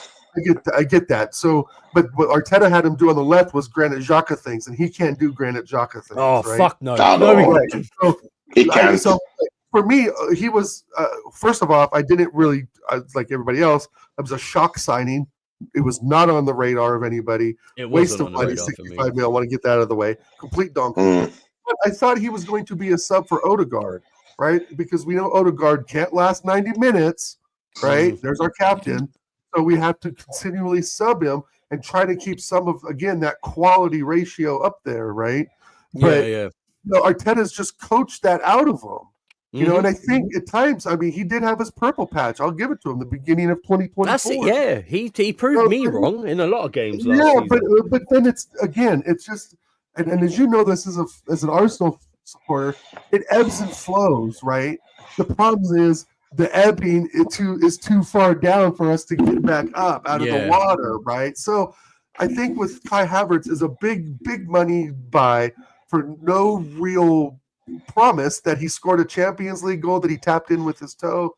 I get that. So, but what Arteta had him do on the left was Granit Xhaka things, and he can't do Granit Xhaka things. Oh, right? fuck no. So, he can't. So for me, he was first of all, I didn't really like everybody else. It was a shock signing. It was not on the radar of anybody. It Waste wasn't of on the money, radar 65 mil. I want to get that out of the way. Complete donkey. But I thought he was going to be a sub for Odegaard, right? Because we know Odegaard can't last 90 minutes, right? There's our captain. So we have to continually sub him and try to keep some of, again, that quality ratio up there, right? But Arteta's just coached that out of him. You know, and I think at times, I mean, he did have his purple patch. I'll give it to him. The beginning of 2024. That's it. Yeah, he proved me wrong in a lot of games. Last season. but then it's just, and as you know, this as an Arsenal supporter, it ebbs and flows, right? The problem is the ebbing is too far down for us to get back up out of the water, right? So I think with Kai Havertz is a big money buy for no real promise that he scored a Champions League goal that he tapped in with his toe.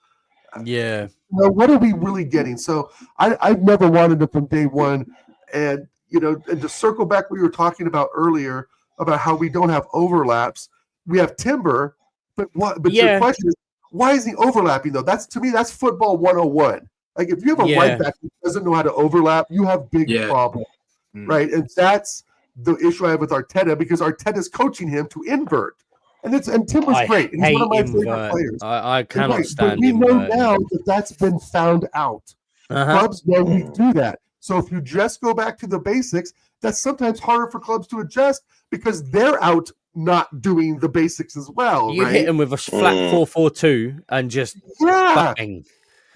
Yeah. What are we really getting? So I've never wanted him from day one. And, and to circle back what you were talking about earlier about how we don't have overlaps. We have Timber, but your question is, why is he overlapping though? To me, that's football 101. Like if you have a right back who doesn't know how to overlap, you have big problems, right? And that's the issue I have with Arteta because Arteta's coaching him to invert. And Timber's great. He's one of my favorite players. I cannot stand him. But we know now that that's been found out. Clubs know we do that. So if you just go back to the basics, that's sometimes harder for clubs to adjust because they're out not doing the basics as well. You hit them with a flat 4-4-2 and just bang.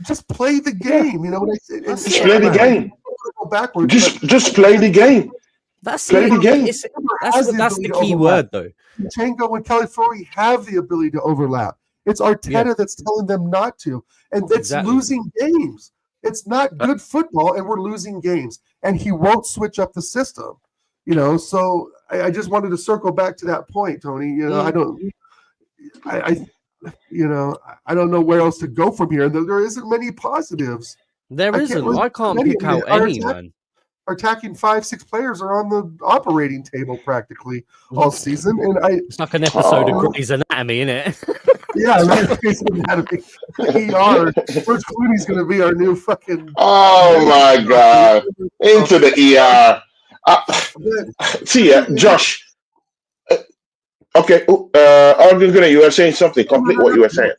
Just play the game. You know what I say? Just play the game. Backwards, just play the game. That's play the game. That's the key word, though. Zinchenko and Kelly Flory have the ability to overlap. It's Arteta that's telling them not to, and that's losing games. It's not good football, and we're losing games. And he won't switch up the system. So I just wanted to circle back to that point, Tony. I don't know where else to go from here. There isn't many positives. There isn't. I can't pick out any, man. Our attacking 5-6 players are on the operating table practically all season, and it's like an episode of Grey's Anatomy, isn't it? Yeah, Grey's Anatomy. ER. George Clooney's going to be our new fucking. Oh my God! Into the ER. See ya, Josh. Okay. You were saying something. Complete what you were saying.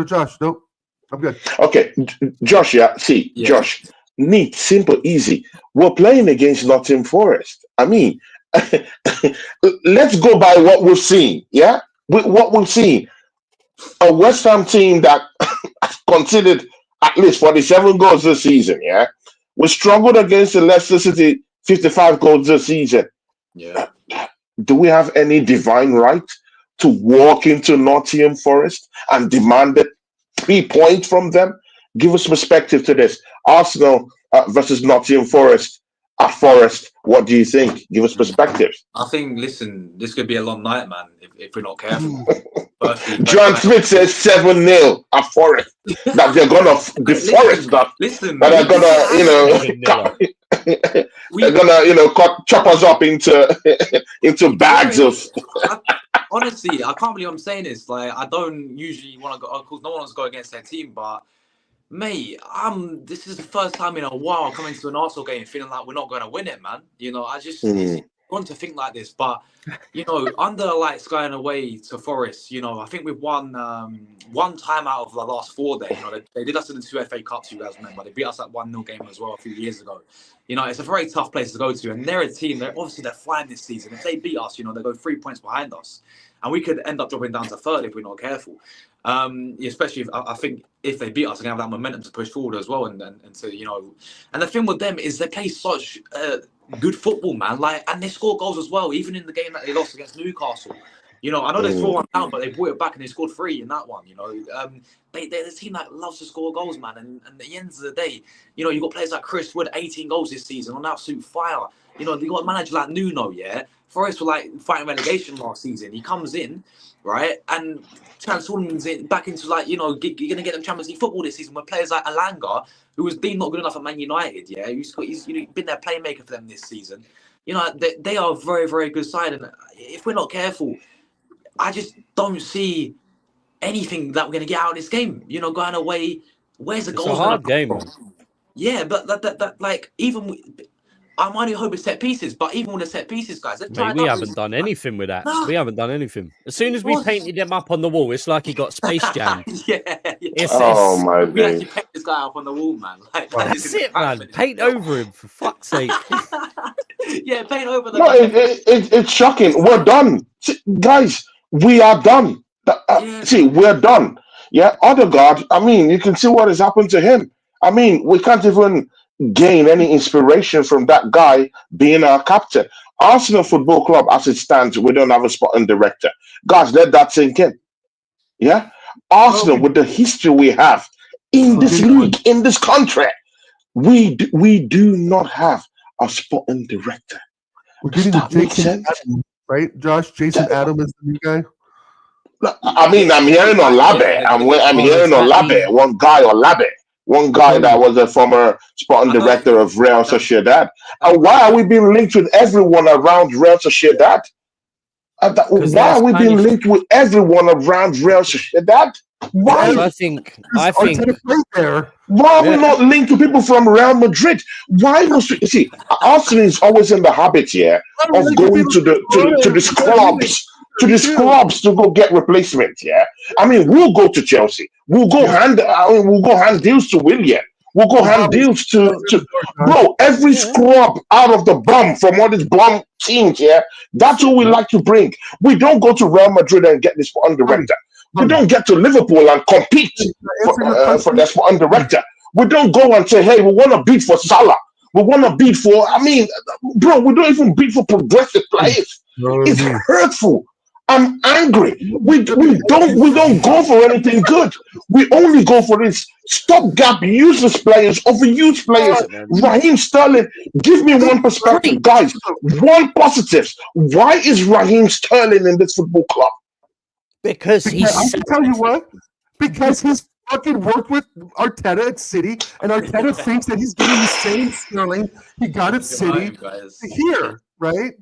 Josh, nope. I'm good. Okay, Josh. Yeah, see, Yeah. Josh. Neat, simple, easy. We're playing against Nottingham Forest. I mean, let's go by what we've seen. Yeah, what we've seen. A West Ham team that considered at least 47 goals this season. Yeah, we struggled against the Leicester City 55 goals this season. Yeah. Do we have any divine right to walk into Nottingham Forest and demand 3 points from them? Give us perspective to this. Arsenal versus Nottingham Forest at Forest. What do you think? Give us perspective. I think, listen, this could be a long night, man, if we're not careful. John Smith says 7-0 at Forest. That they're gonna Forest that are gonna they're gonna chop us up into bags of. Honestly, I can't believe I'm saying this. Like, I don't usually want to go. Of course, no one wants to go against their team, but mate, this is the first time in a while coming to an Arsenal game feeling like we're not going to win it, man. I just want to think like this, but under the lights going away to Forest, I think we've won one time out of the last 4 days. They did us in the 2 FA Cups, you guys remember. They beat us that 1-0 game as well a few years ago. It's a very tough place to go to, and they're a team. They're flying this season. If they beat us, they go 3 points behind us, and we could end up dropping down to third if we're not careful. Especially if I think if they beat us, they're gonna have that momentum to push forward as well, and to and the thing with them is they play such good football, man. And they score goals as well, even in the game that they lost against Newcastle. I know they 4-1 down, but they brought it back and they scored 3 in that one. They're a team that loves to score goals, man. And at the end of the day, you've got players like Chris Wood, 18 goals this season on absolute fire. You've got a manager like Nuno, yeah. Forest were fighting relegation last season. He comes in, right, and transforms it back into you're going to get them Champions League football this season with players like Alanga, who was deemed not good enough at Man United, yeah. He's been their playmaker for them this season. They are a very, very good side, and if we're not careful, I just don't see anything that we're going to get out of this game. Going away, where's the goals? It's a hard game, man. Yeah, but that even. I'm only hoping set pieces, but even with the set pieces, guys, we haven't done anything with that. No. We haven't done anything. As soon as we painted him up on the wall, it's like he got Space Jam. Yeah. My God. We actually paint this guy up on the wall, man. That's it, man. Paint over him, for fuck's sake. Yeah, paint over the. No, it's shocking. We're done, guys. We are done. See, we're done. Yeah, Odegaard. I mean, you can see what has happened to him. I mean, we can't even gain any inspiration from that guy being our captain. Arsenal Football Club, as it stands, we don't have a sporting director. Guys, let that sink in. Yeah, Arsenal, with the history we have in this league, in this country, we do not have a sporting director. We're getting the Jason Adam, right, Josh? Jason Adam is the new guy. I mean, I'm hearing on Labe. I'm hearing on Labe. One guy that was a former sporting director of Real Sociedad. And why are we being linked with everyone around Real Sociedad? Why are we being linked with everyone around Real Sociedad? Why? I think. Why are we not linked to people from Real Madrid? Why must we see? Arsenal is always in the habit here of going to the clubs. To the clubs to go get replacement, yeah. I mean, we'll go to Chelsea. We'll go hand deals to Willian. We'll go hand deals to bro. Every scrub out of the bum from all these bum teams, yeah. That's what we like to bring. We don't go to Real Madrid and get this sporting director. We don't get to Liverpool and compete for that sporting director. We don't go and say, hey, we want to beat for Salah. We want to beat for. I mean, bro, we don't even beat for progressive players. It's hurtful. I'm angry. We don't go for anything good. We only go for this stopgap useless players, overused players. Raheem Sterling, give me one perspective, guys. One positive. Why is Raheem Sterling in this football club? Because I can tell you what. Because he's fucking worked with Arteta at City, and Arteta thinks that he's getting the same Sterling he got at City here, right?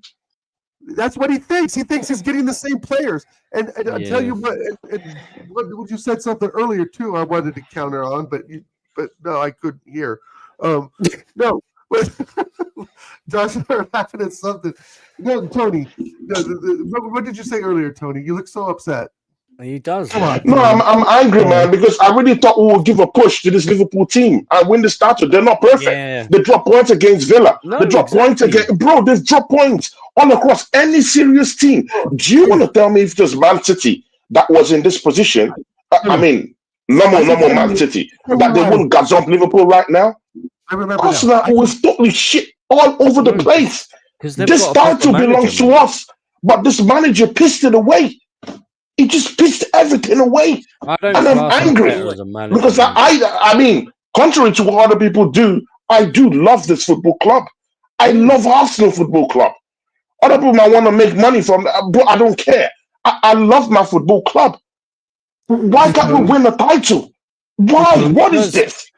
That's what he thinks. He thinks he's getting the same players. And I'll tell you what you said something earlier too. I wanted to counter on, but no, I couldn't hear. No, but Josh and I are laughing at something. No, Tony. What did you say earlier, Tony? You look so upset. He does. Come on. No, I'm angry, man, because I really thought we would give a push to this Liverpool team and win the title. They're not perfect. Yeah. They drop points against Villa. No, They drop points exactly. against they've dropped points all across any serious team. Do you want to tell me if there's Man City that was in this position? I mean, normal Man City that they wouldn't gazump Liverpool right now? I remember Arsenal was totally shit all over the place. Because This title belongs to us, but this manager pissed it away. He just pissed everything away. I don't And I'm class angry Arteta as a manager, because man. I mean, contrary to what other people do, I do love this football club. I love Arsenal Football Club. Other people might want to make money from, but I don't care. I love my football club. Why can't we win a title? Why? What is this?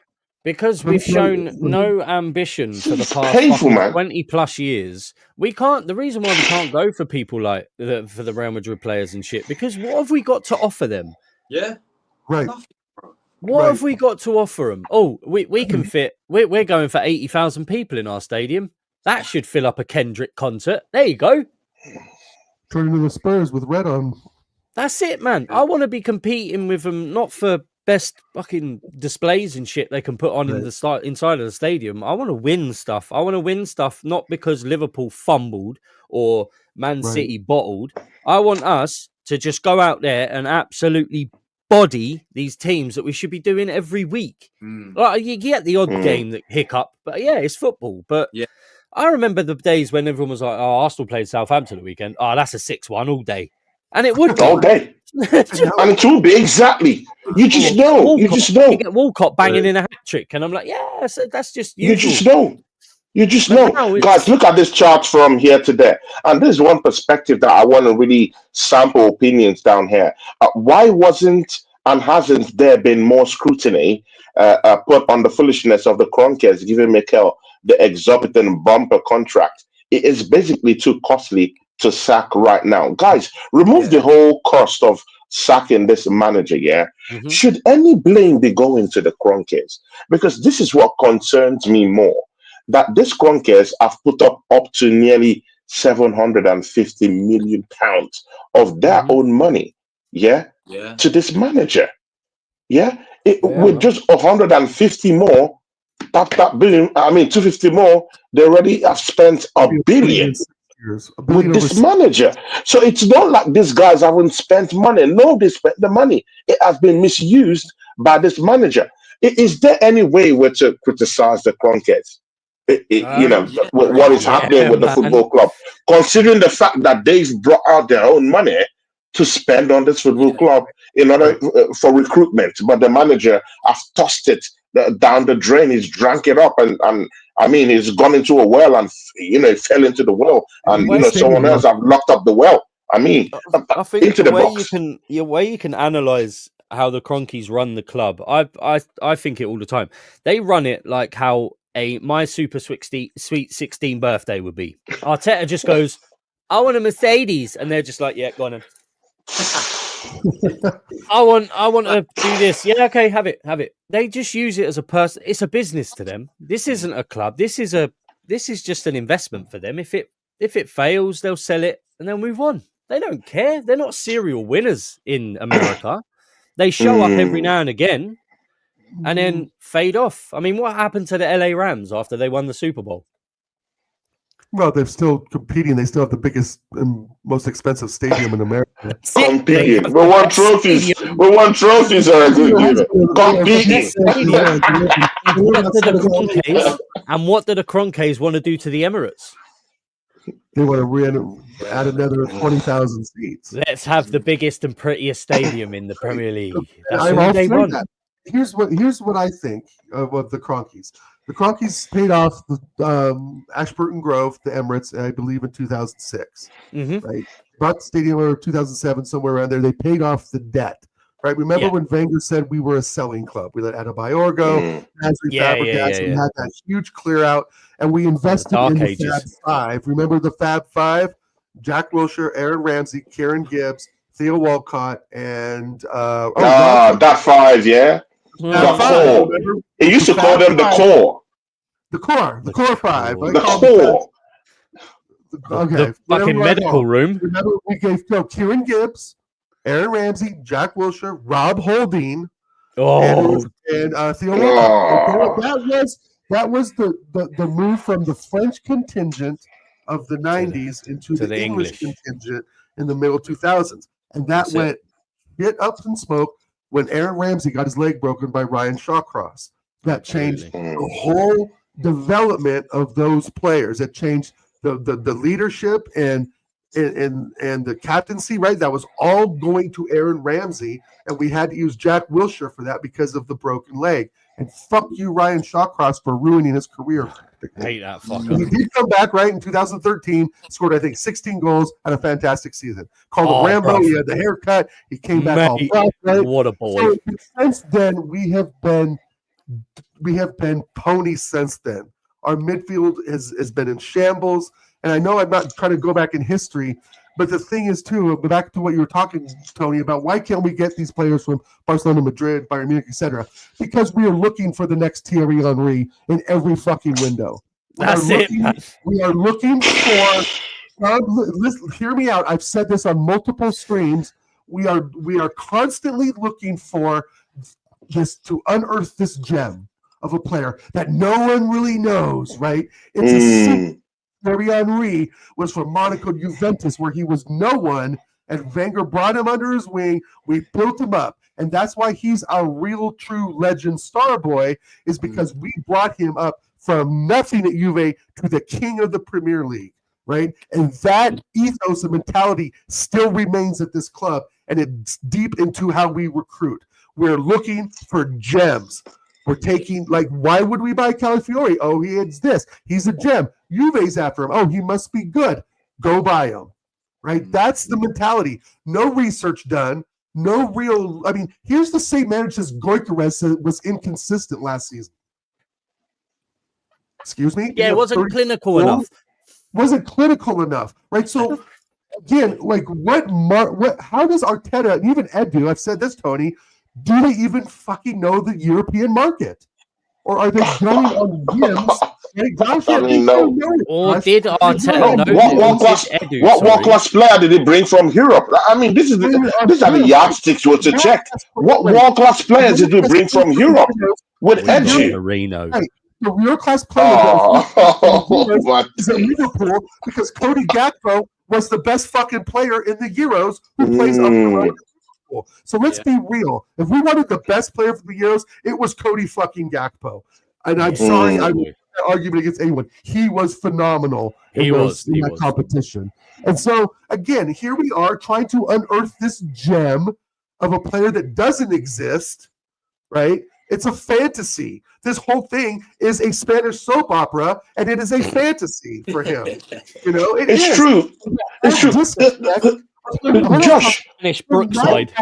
Because we've shown no ambition for the past painful, man. 20 plus years. We can't. The reason why we can't go for people like for the Real Madrid players and shit, because what have we got to offer them? Yeah. Right. What have we got to offer them? Oh, we can fit. We're going for 80,000 people in our stadium. That should fill up a Kendrick concert. There you go. Turning to the Spurs with red on. That's it, man. I want to be competing with them, not for best fucking displays and shit they can put on in the inside of the stadium. I want to win stuff. I want to win stuff not because Liverpool fumbled or Man City bottled. I want us to just go out there and absolutely body these teams that we should be doing every week. Like, you get the odd game that hiccup, but yeah, it's football. But I remember the days when everyone was like, "Oh, Arsenal played Southampton the weekend. Oh, that's a 6-1 all day," and it would be all day. And it will be exactly. You just know. Walcott, you just know. You get Walcott banging in a hat trick, and I'm like, yeah, that's just usual. You just know. You just But know. Guys, look at this chart from here to there. And this is one perspective that I want to really sample opinions down here. Why wasn't and hasn't there been more scrutiny put on the foolishness of the Kroenkes giving Mikel the exorbitant bumper contract? It is basically too costly to sack right now. Guys, remove the whole cost of sacking this manager, Should any blame be going to the Kroenkes? Because this is what concerns me more. That this Kroenkes have put up to nearly £750 million of their own money, to this manager. With just 150 more, that billion, 250 more, they already have spent $1 billion with this manager. So it's not like these guys haven't spent money. No, they spent the money. It has been misused by this manager. Is there any way we're to criticize the Kroenkes? What is happening with the football club, considering the fact that they've brought out their own money to spend on this football club in order for recruitment, but the manager has tossed it down the drain. He's drank it up, and he's gone into a well, and fell into the well, and someone else have locked up the well. I think into the box. The way you can analyze how the Kroenkes run the club, I think it all the time. They run it like how my super sweet 16 birthday would be. Arteta just goes, "I want a Mercedes," and they're just like, "Yeah, go on then." I want to do this. Yeah, okay, have it. They just use it as a person. It's a business to them. This isn't a club. This is just an investment for them. If it fails, they'll sell it and they'll move on. They don't care. They're not serial winners in America. They show up every now and again and then fade off. I mean, what happened to the LA Rams after they won the Super Bowl? Well, they're still competing. They still have the biggest and most expensive stadium in America. Competing. We won trophies. We won trophies. Competing. And what do the Kroenkes want to do to the Emirates? They want to add another 20,000 seats. Let's have the biggest and prettiest stadium in the Premier League. That's I'm all they want. that. Here's what I think of the Kroenkes. The Kroenkes paid off the Ashburton Grove, the Emirates, I believe, in 2006. Right, bought the stadium in 2007, somewhere around there. They paid off the debt. Right, remember when Wenger said we were a selling club? We let Adebayor go, Fabregas, we had that huge clear out, and we invested in the Fab Five. Remember the Fab Five? Jack Wilshere, Aaron Ramsey, Kieran Gibbs, Theo Walcott, and that five, the core. He used to call them the core. The core five. The core. Okay. The fucking medical room. Remember we gave Kieran Gibbs, Aaron Ramsey, Jack Wilshere, Rob Holding, Oh, and Theo Oh. Walcott. That was the move from the French contingent of the 90s into to the the English English. contingent in the middle 2000s. And that That's it. went hit up in smoke when Aaron Ramsey got his leg broken by Ryan Shawcross. That changed Absolutely. the whole development of those players. It changed the leadership and the captaincy, right? That was all going to Aaron Ramsey, and we had to use Jack Wilshere for that because of the broken leg. And fuck you, Ryan Shawcross, for ruining his career. I hate that He fucker. did come back, right, in 2013, scored, I think, 16 goals, had a fantastic season. Called Oh, him Rambo, bro. he had the haircut, he came back all Mate, buff, right? what a boy. So since then, we have been ponies since then. Our midfield has been in shambles. And I know I'm not trying to go back in history, but the thing is, too, back to what you were talking, Tony, about why can't we get these players from Barcelona, Madrid, Bayern Munich, etc.? Because we are looking for the next Thierry Henry in every fucking window. That's it, man. We are looking for. Listen, hear me out. I've said this on multiple streams. We are constantly looking for this to unearth this gem of a player that no one really knows. Right? It's a secret. Thierry Henry was from Monaco, Juventus, where he was no one, and Wenger brought him under his wing. We built him up, and that's why he's our real, true legend star boy. Is because we brought him up from nothing at Juve to the king of the Premier League, right? And that ethos and mentality still remains at this club, and it's deep into how we recruit. We're looking for gems. We're taking, like, why would we buy Calafiori? Oh, he has this. He's a gem. Juve's after him. Oh, he must be good. Go buy him, right? That's the mentality. No research done. No real, I mean, here's the same manager as Gyökeres was inconsistent last season. Excuse me? Yeah, it wasn't clinical enough. Wasn't clinical enough, right? So, again, like, how does Arteta, and even Edu, I've said this, Tony, do they even fucking know the European market? Or are they going on whims? I mean, no. Or did Arteta know? What class player did he bring from Europe? I mean, these are the yardsticks to check. What world class players did we bring from Europe with Edu? Marino. Right. The real class player is at Liverpool because Cody Gakpo was the best fucking player in the Euros who plays up the right. So let's be real. If we wanted the best player for the Euros, it was Cody fucking Gakpo. And I'm sorry, I would argument against anyone. He was phenomenal in that competition. And so, again, here we are trying to unearth this gem of a player that doesn't exist, right? It's a fantasy. This whole thing is a Spanish soap opera, and it is a fantasy for him. You know, it's true. It's true. Josh, Brookside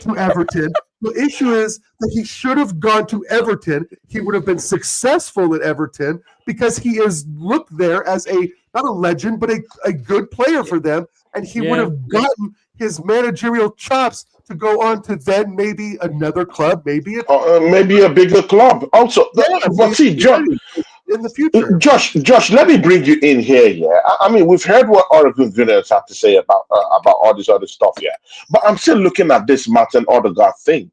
to Everton. The issue is that he should have gone to Everton. He would have been successful at Everton because he is looked there as not a legend, but a good player for them, and he would have gotten his managerial chops to go on to then maybe another club, maybe a bigger club. Also, but see, Josh, in the future, Josh, let me bring you in here. Yeah, I mean, we've heard what Oregon Gunners have to say about all this other stuff. Yeah, but I'm still looking at this Martin Odegaard thing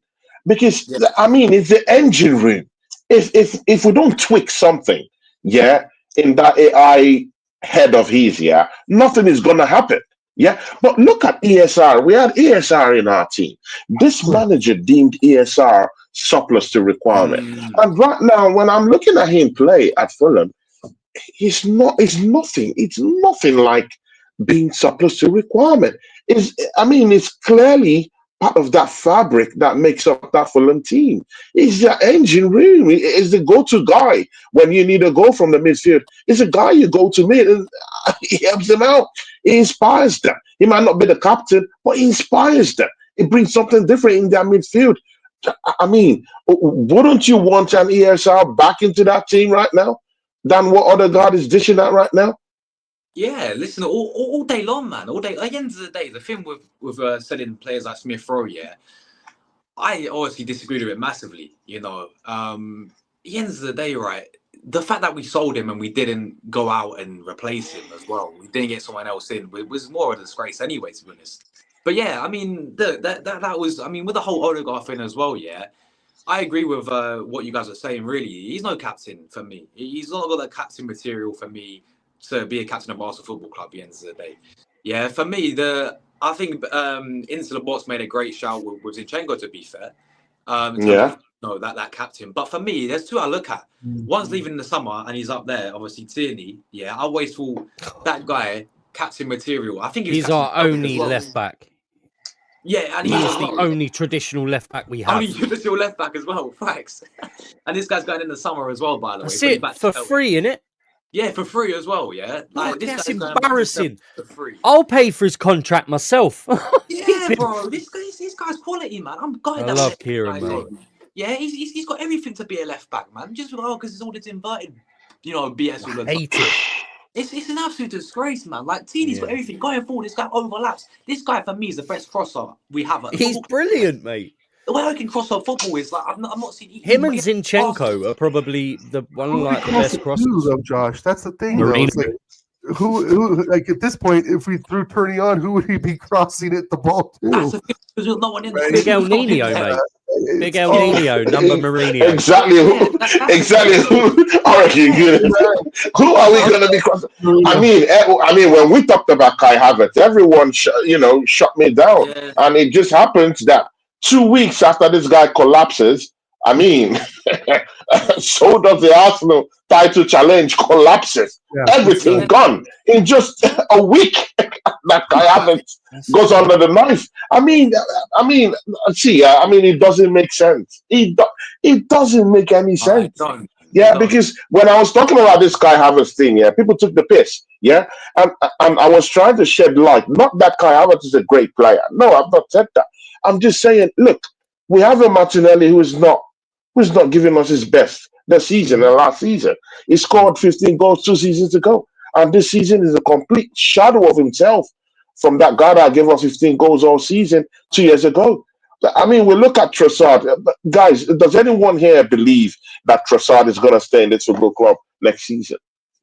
because I mean, it's the engine room. If we don't tweak something, in that AI head of his, nothing is gonna happen. Yeah, but look at ESR. We had ESR in our team. This manager deemed ESR surplus to requirement. And right now, when I'm looking at him play at Fulham, it's nothing like being surplus to requirement. It's clearly part of that fabric that makes up that Fulham team. He's the engine room. He's the go-to guy when you need a goal from the midfield. He's a guy you go to mid. He helps them out. He inspires them. He might not be the captain, but he inspires them. He brings something different in their midfield. I mean, wouldn't you want an ESR back into that team right now than what Odegaard is dishing out right now? Yeah, listen, all day long, man. All day. At the end of the day, the thing with selling players like Smith Rowe, I obviously disagreed with it massively. You know, at the end of the day, right? The fact that we sold him and we didn't go out and replace him as well, we didn't get someone else in, it was more of a disgrace anyway, to be honest. But yeah, I mean, that was, I mean, with the whole Odegaard thing as well. Yeah, I agree with what you guys are saying. Really, he's no captain for me. He's not got that captain material for me to be a captain of Arsenal Football Club. At the end of the day, yeah, for me, I think Into the Box made a great shout with Zinchenko. To be fair, in terms of that captain. But for me, there's two I look at. One's leaving in the summer and he's up there. Obviously, Tierney. Yeah, I always thought that guy captain material. I think he's our only left back. Yeah, and he's the only traditional left back we have. Only traditional left back as well. Facts. And this guy's going in the summer as well, by the way. That's it for free, innit? Yeah, for free as well. Yeah, like that's embarrassing. For free. I'll pay for his contract myself. Yeah, bro. This guy's quality, man. I'm gutted. I love Kieran, man. Yeah, he's got everything to be a left back, man. Just because it's all this inverted, BS. All the hate it. It's an absolute disgrace, man. Like, Tierney's got everything going forward. This guy overlaps. This guy, for me, is the best crosser we have. He's brilliant, mate. The way I can cross on football is like I've not seen him and Zinchenko are probably the the best crossers. Though, Josh, that's the thing. Like, who like at this point, if we threw Turney on, who would he be crossing it the ball to? There's no one in there. Big El Nino, mate. Big El Nino, number Mourinho. Exactly. Who are we going to be crossing? I mean, when we talked about Kai Havertz, everyone, shut me down, and it just happens that 2 weeks after this guy collapses, I mean, so does the Arsenal title challenge collapses. Yeah, everything gone in just a week. That guy Havertz goes under the knife. I mean, it doesn't make sense. It doesn't make any sense. Because when I was talking about this Kai Havertz thing, people took the piss. And I was trying to shed light. Not that Kai Havertz is a great player. No, I've not said that. I'm just saying, look, we have a Martinelli who's not giving us his best this season and last season. He scored 15 goals 2 seasons ago. And this season is a complete shadow of himself from that guy that gave us 15 goals all season 2 years ago. I mean, we look at Trossard. Guys, does anyone here believe that Trossard is going to stay in this football club next season?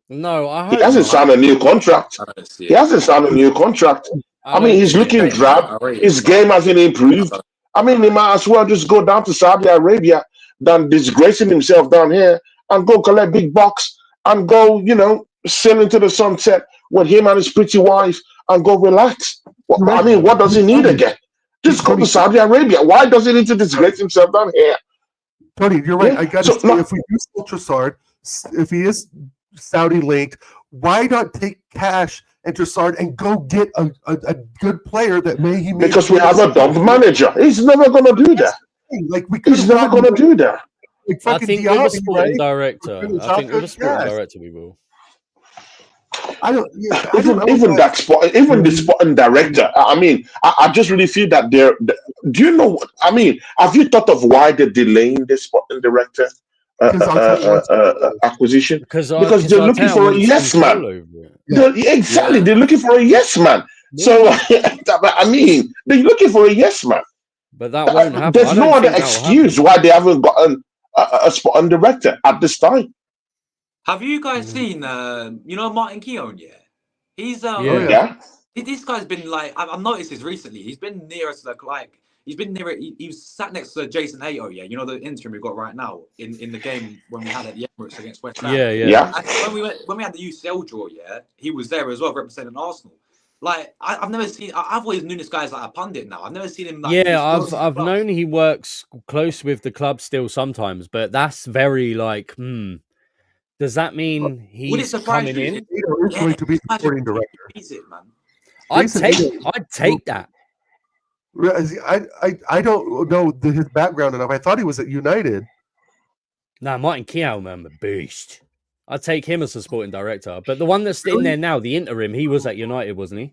No, I hope he hasn't signed a new contract. He hasn't signed a new contract. I mean, he's looking drab. His game hasn't improved. I mean, he might as well just go down to Saudi Arabia than disgracing himself down here and go collect big bucks and go, sail into the sunset with him and his pretty wife and go relax. I mean, what does he need again? Just go to Saudi Arabia. Why does he need to disgrace himself down here? Tony, you're right. I got to say, if we do sell Trossard, if he is Saudi linked, why not take cash and Trossard and go get a good player that may because we have a dumb manager. He's never going to do that. Like he's never going to do that. I think with a sporting director, we will. Even the sporting director. I mean, I just really feel that they're. Do you know what? I mean, have you thought of why they're delaying the sporting director acquisition? Because they're looking for a yes man. Exactly, they're looking for a yes man. Yeah. So I mean, they're looking for a yes man. But that won't happen. There's no other excuse why they haven't gotten a sporting director at this time. Have you guys seen, Martin Keown? Yeah, he's this guy's been like I've noticed this recently. He's been nearer to he was sat next to Jason Ayo, the interim we got right now in the game when we had at the Emirates against West Ham. Yeah. And when we had the UCL draw, he was there as well representing Arsenal. Like I've never seen. I've always known this guy's like a pundit now. I've never seen him. Like, I've known he works close with the club still sometimes, but that's very like. Does that mean he's coming in? He's going to be sporting director. I'd take that. I don't know his background enough. I thought he was at United. Nah, Martin Keown, man, the beast. I'd take him as a sporting director. But the one that's in there now, the interim, he was at United, wasn't he?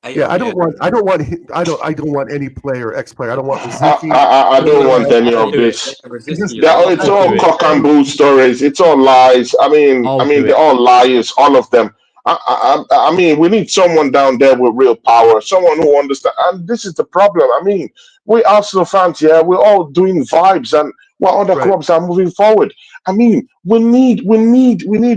Yeah, I don't want any player, ex-player. I don't want. I don't want any of this. It's all cock and bull stories. It's all lies. I mean, they're all liars, all of them. I mean, we need someone down there with real power, someone who understands. And this is the problem. I mean, we Arsenal fans, we're all doing vibes, and while other clubs are moving forward. I mean, we need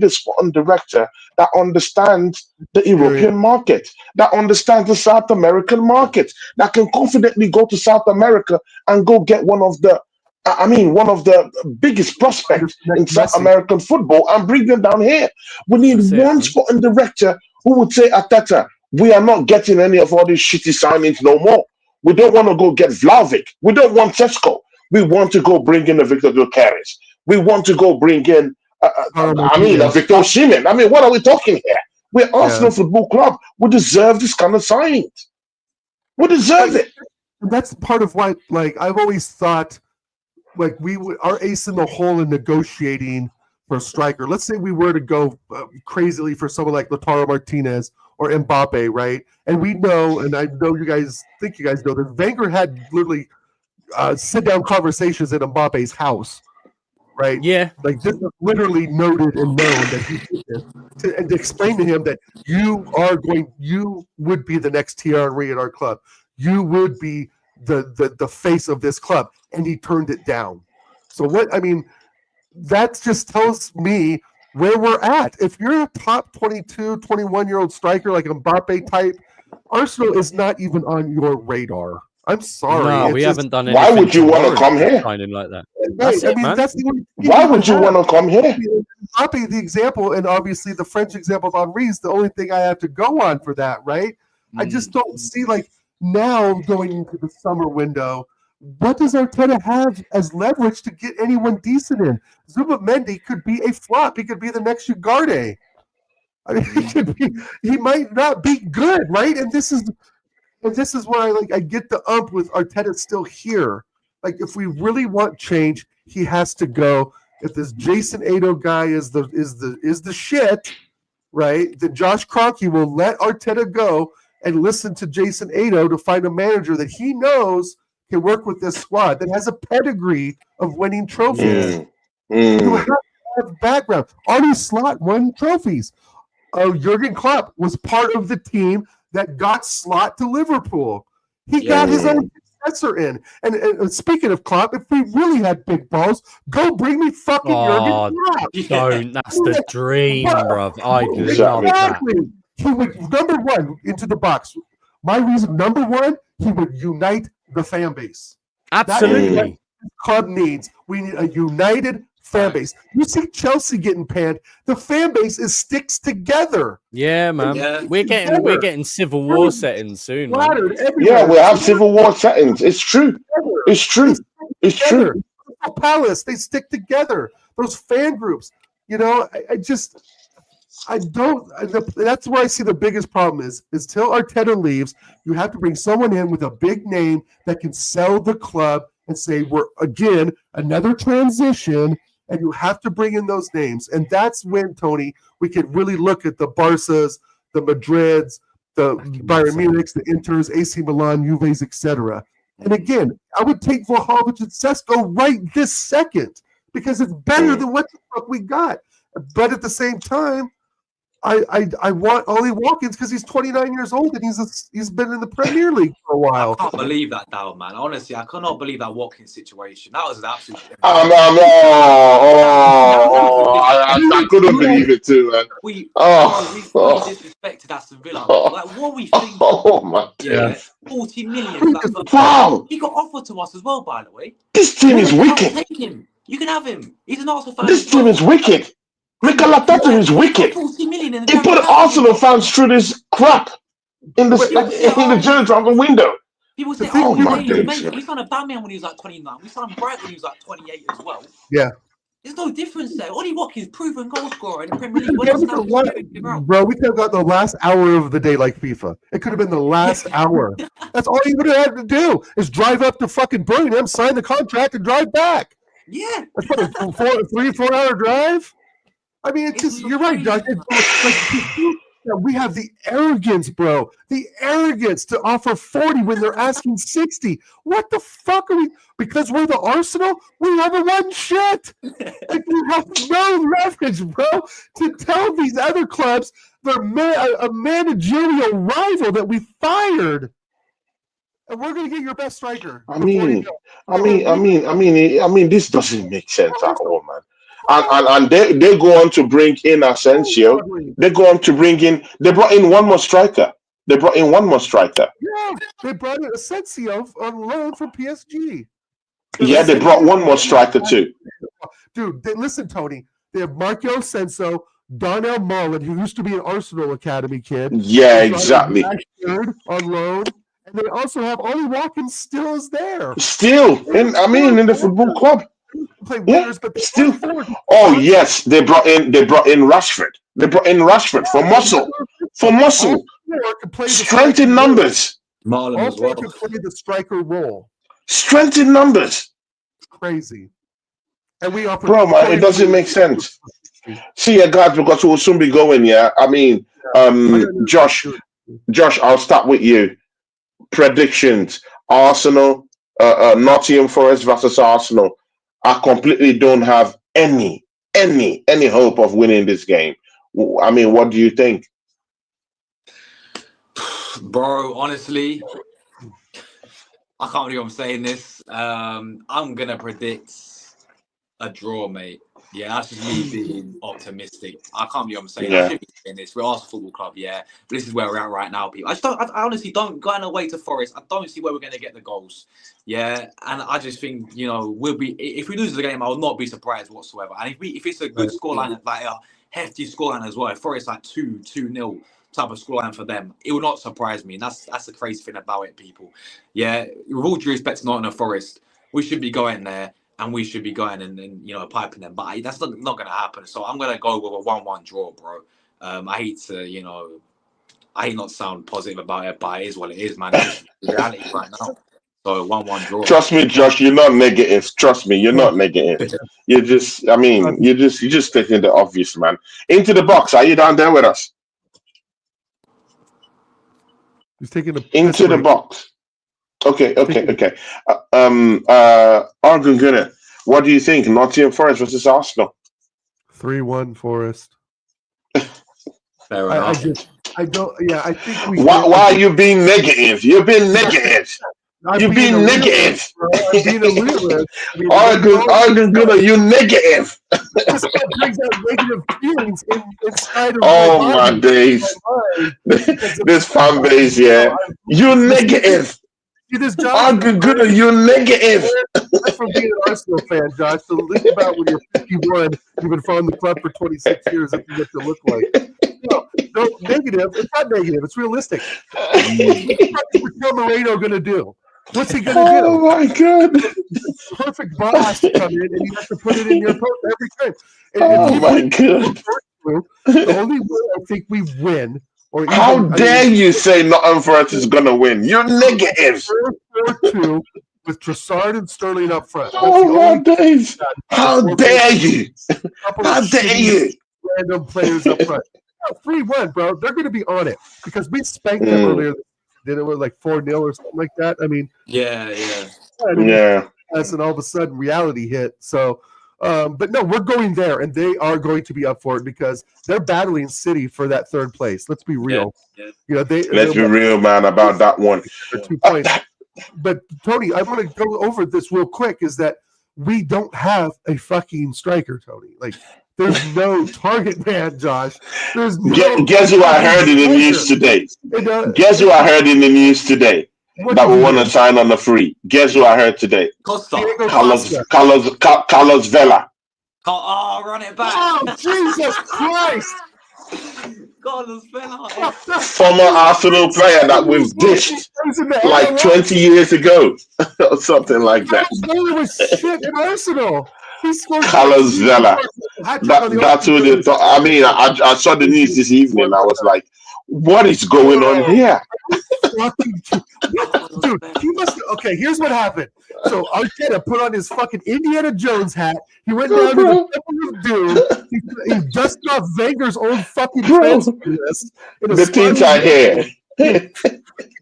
a sporting director that understands the European market, that understands the South American market, that can confidently go to South America and go get one of the biggest prospects in South American football and bring them down here. We need one sporting director who would say, Arteta, we are not getting any of all these shitty signings no more. We don't want to go get Vlahovic. We don't want Sesko. We want to go bring in a Victor Gyökeres. We want to go bring in, a Victor Osimhen. I mean, what are we talking here? We're Arsenal Football Club. We deserve this kind of signing. We deserve it. That's part of why, like, I've always thought, like, our ace in the hole in negotiating for a striker. Let's say we were to go crazily for someone like Lautaro Martinez or Mbappe, right? And we know, and I know you guys know that Wenger had literally sit-down conversations at Mbappe's house, right? Yeah. Like, this is literally noted and known that he did this and to explain to him that you would be the next Thierry Henry at our club. You would be the face of this club, and he turned it down. So that just tells me where we're at. If you're a top 22, 21-year-old striker like a Mbappe type, Arsenal is not even on your radar. I'm sorry. No, we haven't done anything. Why would you want to come here? Like that. Right. That's the only why would you want to come here? Mbappe, the example, and obviously the French example of Henry is the only thing I have to go on for that, right? I just don't see, like, now going into the summer window, what does Arteta have as leverage to get anyone decent in? Zubimendi could be a flop. He could be the next Ugarte. I mean, he might not be good, right? And this is where I get the ump with Arteta still here. Like, if we really want change, he has to go. If this Jason Ado guy is the shit, right? Then Josh Kroenke will let Arteta go and listen to Jason Ado to find a manager that he knows can work with this squad that has a pedigree of winning trophies. You have to have background. Arne Slot won trophies. Jurgen Klopp was part of the team that got Slot to Liverpool. He got his own successor in. And speaking of Klopp, if we really had big balls, go bring me fucking Jurgen Klopp. Don't. That's the dream, bruv. I love that. He would, number one, into the box. My reason, number one, he would unite the fan base. Absolutely. That is what the club needs. We need a united fan base. You see Chelsea getting panned. The fan base sticks together. Yeah, man. Yeah. We're getting civil war settings soon. Yeah, we have civil war settings. It's true. It's true. It's true. Palace, they stick together. Those fan groups. You know, that's where I see the biggest problem is till Arteta leaves, you have to bring someone in with a big name that can sell the club and say, we're, again, another transition, and you have to bring in those names. And that's when, Tony, we can really look at the Barças, the Madrids, the Bayern Munichs, the Inters, AC Milan, Juves, etc. And again, I would take Vlahovic and Sesko right this second because it's better than what the fuck we got. But at the same time, I want Ollie Watkins because he's 29 years old and he's been in the Premier League for a while. I can't believe that, Dow, man. Honestly, I cannot believe that Watkins situation. That was an absolute. I couldn't believe it too, man. We disrespected Aston Villa. Like, what are we thinking? Oh my God. 40 million. Wow. He got offered to us as well, by the way. This team is wicked. Take him. You can have him. He's an Arsenal fan. This team is wicked. Mikel Arteta is wicked. 40 million He put Arsenal fans through this crap in the Jones Dragon window. People say, "Oh my goodness, we signed a Batman when he was like 29. We signed Bright when he was like 28 as well." Yeah. There's no difference there. Ollie Watkins, proven goal scorer in the Premier League. Bro, we could have got the last hour of the day like FIFA. It could have been the last hour. That's all you would have had to do is drive up to fucking Birmingham, sign the contract, and drive back. Yeah. That's what, a 3-4 hour drive? I mean, it's just, you're right, Doug. We have the arrogance, bro. The arrogance to offer 40 when they're asking 60. What the fuck are we? Because we're the Arsenal, we haven't won shit. Like, we have no leverage, bro, to tell these other clubs they're a managerial rival that we fired. And we're going to get your best striker. I mean, this doesn't make sense at all, man. and they go on to bring in Asensio. They go on to bring in. They brought in one more striker. Yeah, they brought in Asensio on loan from PSG. Yeah, they brought one more striker too. Dude, listen, Tony. They have Marco Asensio, Darnell Mullen, who used to be an Arsenal Academy kid. Yeah, exactly. On loan. And they also have Ollie Watkins still is there. Still, in the football club. Play winners, but still. Oh yes, they brought in Rashford. They brought in Rashford for muscle. Strength in numbers. Marlon as well. Could play the striker role. Strength in numbers. Crazy. And we offer. Bro, man, it doesn't make sense. See ya, guys, because we'll soon be going. Yeah, I mean, Josh, I'll start with you. Predictions: Arsenal, Nottingham Forest versus Arsenal. I completely don't have any hope of winning this game. I mean, what do you think? Bro, honestly, I can't believe I'm saying this. I'm going to predict a draw, mate. Yeah, that's just me being optimistic. I can't believe I'm saying I shouldn't be saying this. We're Arsenal Football Club, yeah. But this is where we're at right now, people. I honestly don't, going away to Forest, I don't see where we're going to get the goals. Yeah, and I just think, if we lose the game, I will not be surprised whatsoever. And if it's a good scoreline, like a hefty scoreline as well, if Forest like 2-0 type of scoreline for them, it will not surprise me. And that's the crazy thing about it, people. Yeah, with all due respect to Nottingham Forest, we should be going there. And we should be going and piping them, but that's not going to happen. So I'm going to go with a 1-1 draw, bro. I hate to, I hate not sound positive about it, but it is what it is, man. It's reality right now. So 1-1 draw. Trust me, Josh, you're not negative. Trust me, you're not negative. You're just stating the obvious, man. Into the box. Are you down there with us? He's taking into the box. Okay. Argun Gunner, what do you think? Nottingham Forest versus Arsenal. 3-1 Forest. Fair enough. I think we. Why are you being negative? You've been negative. You've been negative. Argun Gunner, you negative. This brings out negative feelings inside of my days. This fan base, yeah. You negative. Argun Gunner, you negative. That's from being an Arsenal fan, Josh. So think about when you're 51, you've been following the club for 26 years, and what you look like. No, negative. It's not negative. It's realistic. What's Moreno going to do? What's he going to do? Oh, my God. Perfect ball has to come in, and you have to put it in your post every time. And my God. The only way I think we win. How dare you say Nottingham Forest is going to win? You're negative. 4-4-2 with Trossard and Sterling up front. My days. How dare you? How dare you? Random players up front. 3-1, bro. They're going to be on it because we spanked them earlier. Then it was like 4-0 or something like that. I mean, yeah. And all of a sudden, reality hit. So, but no, we're going there, and they are going to be up for it because they're battling City for that third place. Let's be real. Yeah. Let's be real, man, about that one. 2 points. But Tony, I want to go over this real quick. Is that we don't have a fucking striker, Tony? Like, there's no target man, Josh. There's no. Guess who I heard in the news today? Guess who I heard in the news today? That we want to sign on the free. Guess who I heard today? Costa. Carlos Vela. Oh, run it back. Oh, Jesus Christ. Carlos Vela. Former Arsenal player that we've dished like 20 years ago. Or something like that. Vela was shit in Arsenal. Carlos Vela. That's who they thought. I mean, I saw the news this evening. I was like, what is going on here? Dude, he must. Okay, here's what happened. So Arteta put on his fucking Indiana Jones hat. He went down to the Temple of Doom. He dusted off Wenger's old fucking transfer list. The things I hear. He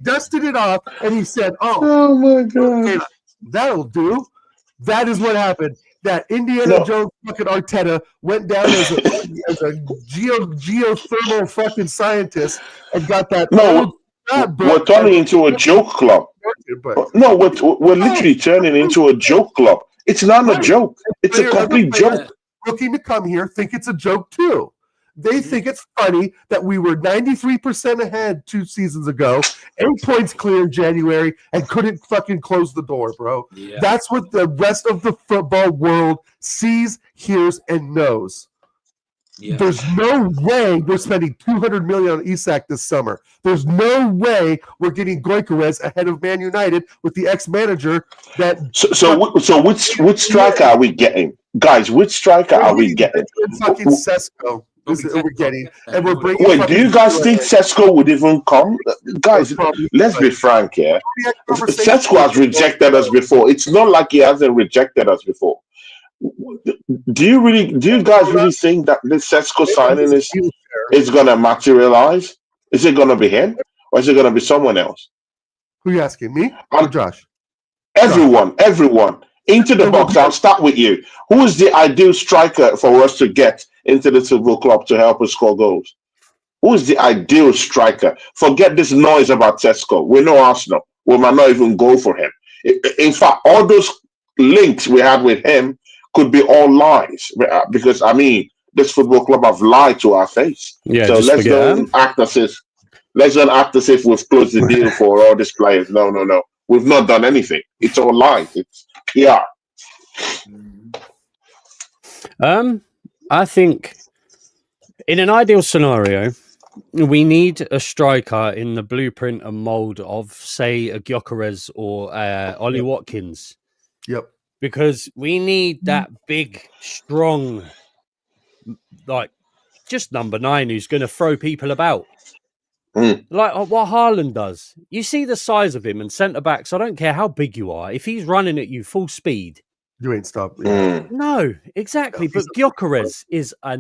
dusted it off, and he said, "Oh my God, okay, that'll do." That is what happened. That Indiana Jones fucking Arteta went down as a geothermal fucking scientist and got that. We're turning into a joke club. No, we're literally turning into a joke club. It's not a joke. It's a complete joke. looking to come here think it's a joke too. They think it's funny that we were 93% ahead 2 seasons ago, 8 points clear in January, and couldn't fucking close the door, bro. Yeah. That's what the rest of the football world sees, hears, and knows. Yeah. There's no way we're spending $200 million on Isak this summer. There's no way we're getting Gyökeres ahead of Man United with the ex-manager that. So which striker are we getting, guys? Which striker are we getting? Fucking Sesko. We're getting, and we're bringing. Wait, do you guys think Sesko would even come? Guys, let's be frank here. Sesko has rejected us before. It's not like he hasn't rejected us before. Do you guys really think that this Sesko signing is gonna materialize? Is it gonna be him, or is it gonna be someone else? Who are you asking, me or Josh? Everyone into the box. I'll start with you. Who is the ideal striker for us to get into the football club to help us score goals? Who is the ideal striker? Forget this noise about Sesko. We know Arsenal. We might not even go for him. In fact, all those links we had with him could be all lies, because I mean, this football club have lied to our face. Yeah, so let's not act as if we've closed the deal for all these players. No. We've not done anything. It's all lies. It's PR. I think in an ideal scenario, we need a striker in the blueprint and mold of, say, a Gyökeres or Ollie Watkins. Yep. Because we need that big, strong, like, just number 9 who's going to throw people about. Like what Haaland does. You see the size of him, and centre-backs, I don't care how big you are, if he's running at you full speed. You ain't stopping. No, exactly. But Gyökeres is a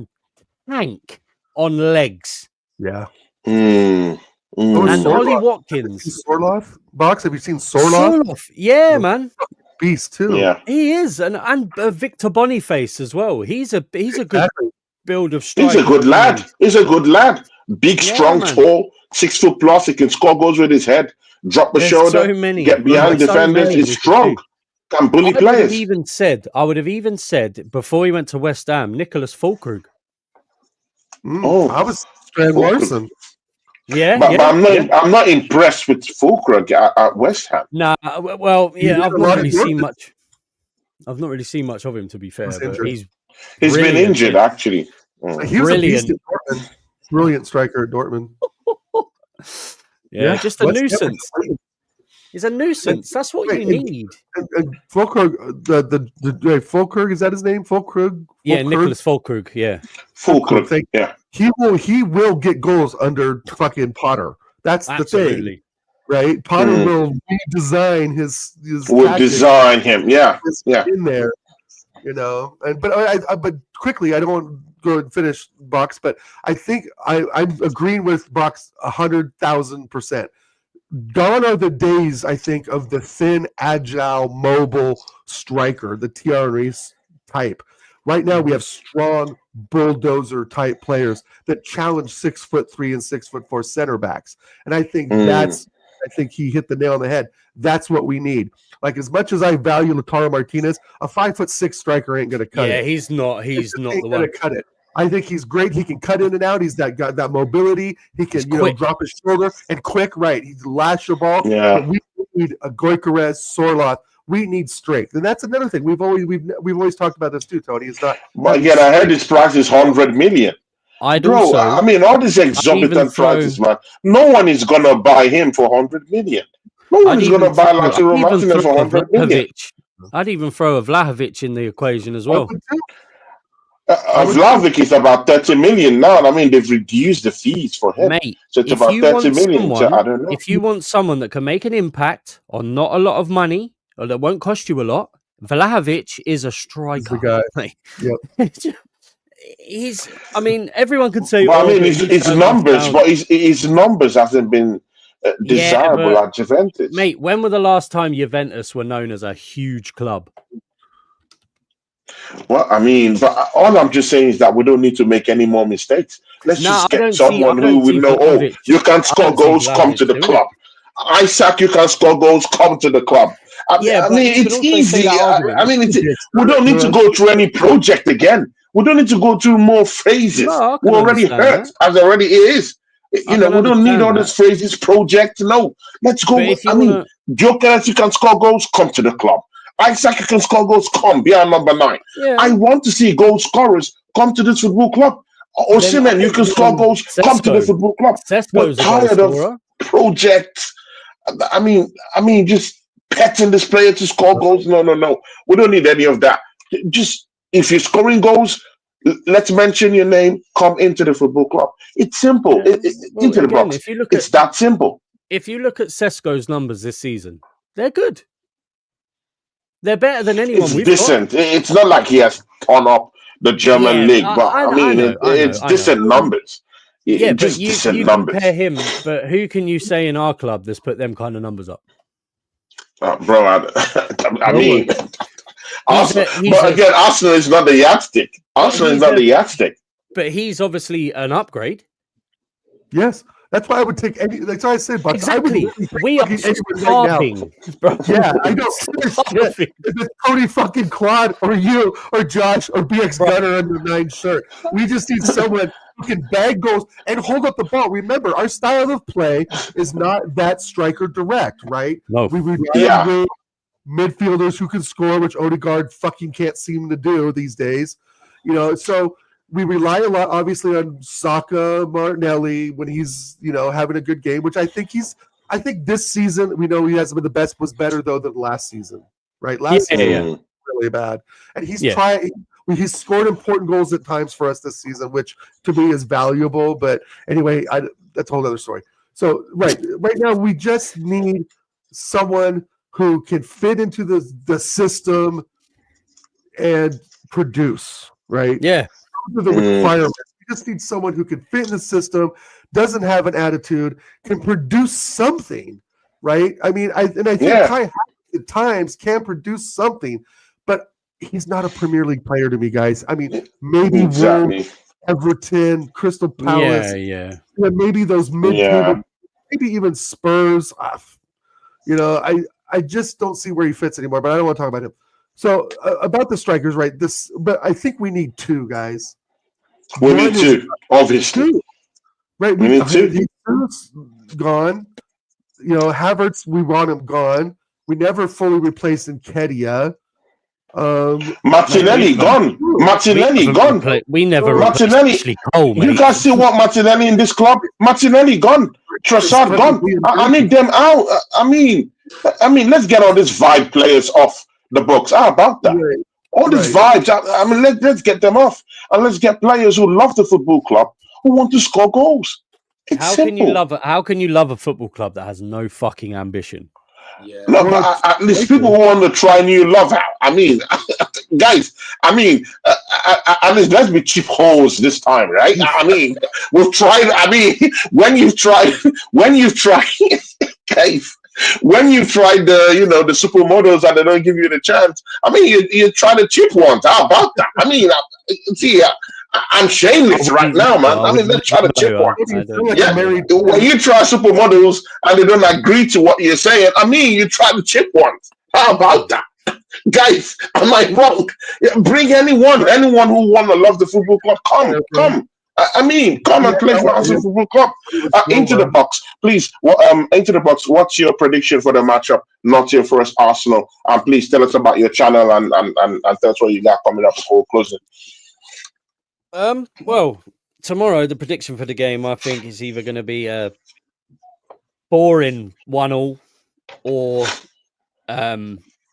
tank on legs. Yeah. And Ollie Watkins. Sorloth? Box, have you seen Sorloth? Yeah, man. Beast too. Yeah, he is, and Victor Boniface as well. He's a good build of striker. He's a good lad. Big, strong, tall, 6 foot plus. He can score goals with his head, drop the shoulder, get behind defenders. He's strong. Can bully players. I would have even said before he went to West Ham, Nicholas Fulkrug. I was Strand Larson. Yeah, but I'm not impressed with Fulkrug at West Ham. Nah, well, yeah, I've not really seen much. I've not really seen much of him, to be fair. But he's been injured, actually. He was brilliant. A beast at Dortmund. Brilliant striker at Dortmund. Yeah, just a nuisance. He's a nuisance. That's what you need. And Fulkrug, Fulkrug, is that his name? Fulkrug? Yeah, Nicholas Fulkrug. Yeah, Fulkrug. Yeah, he will get goals under fucking Potter. That's the thing, right? Potter will redesign his. Will design him. Yeah. In there, you know. But quickly, I don't want to go and finish Box, but I think I'm agreeing with Box 100,000%. Gone are the days, I think, of the thin, agile, mobile striker, the Thierry type. Right now, we have strong bulldozer type players that challenge 6'3" and 6'4" center backs, and I think I think he hit the nail on the head. That's what we need. Like, as much as I value Lautaro Martinez, a 5'6" striker ain't going to cut it. Yeah, he's not. He's not the one to cut it. I think he's great. He can cut in and out. He's got that mobility. He can drop his shoulder and quick. Right, he's lash the ball. Yeah. But we need a Gyökeres, Sorloth. We need strength, and that's another thing. We've always talked about this too, Tony. It's not. But yet, I heard his price is 100 million. I mean, all these exorbitant prices, man. No one is gonna buy him for 100 million. No one is gonna buy Lautaro Martinez for 100 million. I'd even throw a Vlahovic in the equation as well. Vlahovic is about 30 million now. I mean, they've reduced the fees for him. Mate, so it's about 30 million. So I don't know. If you want someone that can make an impact on not a lot of money, or that won't cost you a lot, Vlahovic is a striker. He's. I mean, everyone can say. Well, I mean, his numbers, but his numbers hasn't been desirable at Juventus. Mate, when was the last time Juventus were known as a huge club? Well, I mean, but all I'm just saying is that we don't need to make any more mistakes. Let's just get someone who will know, you can score goals, come to the club. Isak, you can score goals, come to the club. I mean, it's easy. I mean, we don't need to go through any project again. We don't need to go through more phrases. No, I We're can already understand hurt that. as already is. I You know, can we don't need understand all that. these phrases, project. No, let's But go. if you I mean, want Jokers, you can score goals, come to the club. Isaac, you can score goals, come, be our number 9. yeah, I want to see goal scorers come to this football club. then I Osimhen, you think can score goals, come to the Sesko. football club. We're Sesko's a goal tired of scorer. projects. I mean, just petting this player to score goals. No. We don't need any of that. Just if you're scoring goals, let's mention your name. Come into the football club. It's simple. Yeah. Well, Into the again, box. if you look It's that simple. at Sesko's numbers this season, they're good. They're better than anyone It's we've got. decent. It's not like he has torn up the German Yeah, league, but I mean, know, it's I know. decent numbers. Yeah, but Just you decent numbers. compare him. But who can you say in our club that's put them kind of numbers up? Bro, I mean, Arsenal, but again, Arsenal is not the yardstick. Arsenal is not the yardstick. But he's obviously an upgrade. Yes, that's why I would take any. That's why I said, but Exactly. We are starving, bro. Yeah, I know. If it's Cody fucking Claude or you or Josh or BX Gunner under 9 shirt, we just need someone who can bag goals and hold up the ball. Remember, our style of play is not that striker direct, right? No. We rely on midfielders who can score, which Odegaard fucking can't seem to do these days. You know, so we rely a lot, obviously, on Saka, Martinelli when he's, having a good game, which I think this season, we know he has been the best, was better, though, than last season, right? Last season was really bad. And he's he's scored important goals at times for us this season, which to me is valuable. But anyway, that's a whole other story. So, right now, we just need someone who can fit into the system and produce, right? Yeah. Those are the requirements. We just need someone who can fit in the system, doesn't have an attitude, can produce something, right? I mean, I think Kai at times can produce something, but he's not a Premier League player to me, guys. I mean, maybe Wolves, Everton, Crystal Palace, maybe those mid-table, maybe even Spurs. I just don't see where he fits anymore, but I don't want to talk about him. So about the strikers, right? But I think we need 2 guys. We need 2, obviously. 2. Right? We need 2. He's gone. Havertz, we want him gone. We never fully replaced Nketiah. Martinelli gone. Martinelli gone. We never Martinelli. Cole, you guys still want Martinelli in this club? Martinelli gone. Trossard gone. I need them out. I mean, let's get all these vibe players off the books. How about that? Right. All these vibes. I mean, let's get them off, and let's get players who love the football club who want to score goals. It's how simple. can you love a football club that has no fucking ambition? Yeah. No, but at least people want to try new love out. I mean, guys, at least let's be cheap holes this time, right? I mean, we've tried. I mean, when you've tried, guys, when you've tried the supermodels and they don't give you the chance, I mean, you try the cheap ones. How about that? I mean, see, I'm shameless right now, man. I mean, let's try the cheap one. When you try supermodels and they don't agree to what you're saying, I mean, you try the cheap ones. How about that? Guys, am I wrong? Bring anyone who want to love the football club. Come. I mean, come and play for Arsenal Football Club. Into the box, please. Into the box. What's your prediction for the matchup, Nottingham Forest Arsenal? And please tell us about your channel and tell us what you got coming up before closing. Well, tomorrow the prediction for the game, I think, is either going to be a boring 1-1 or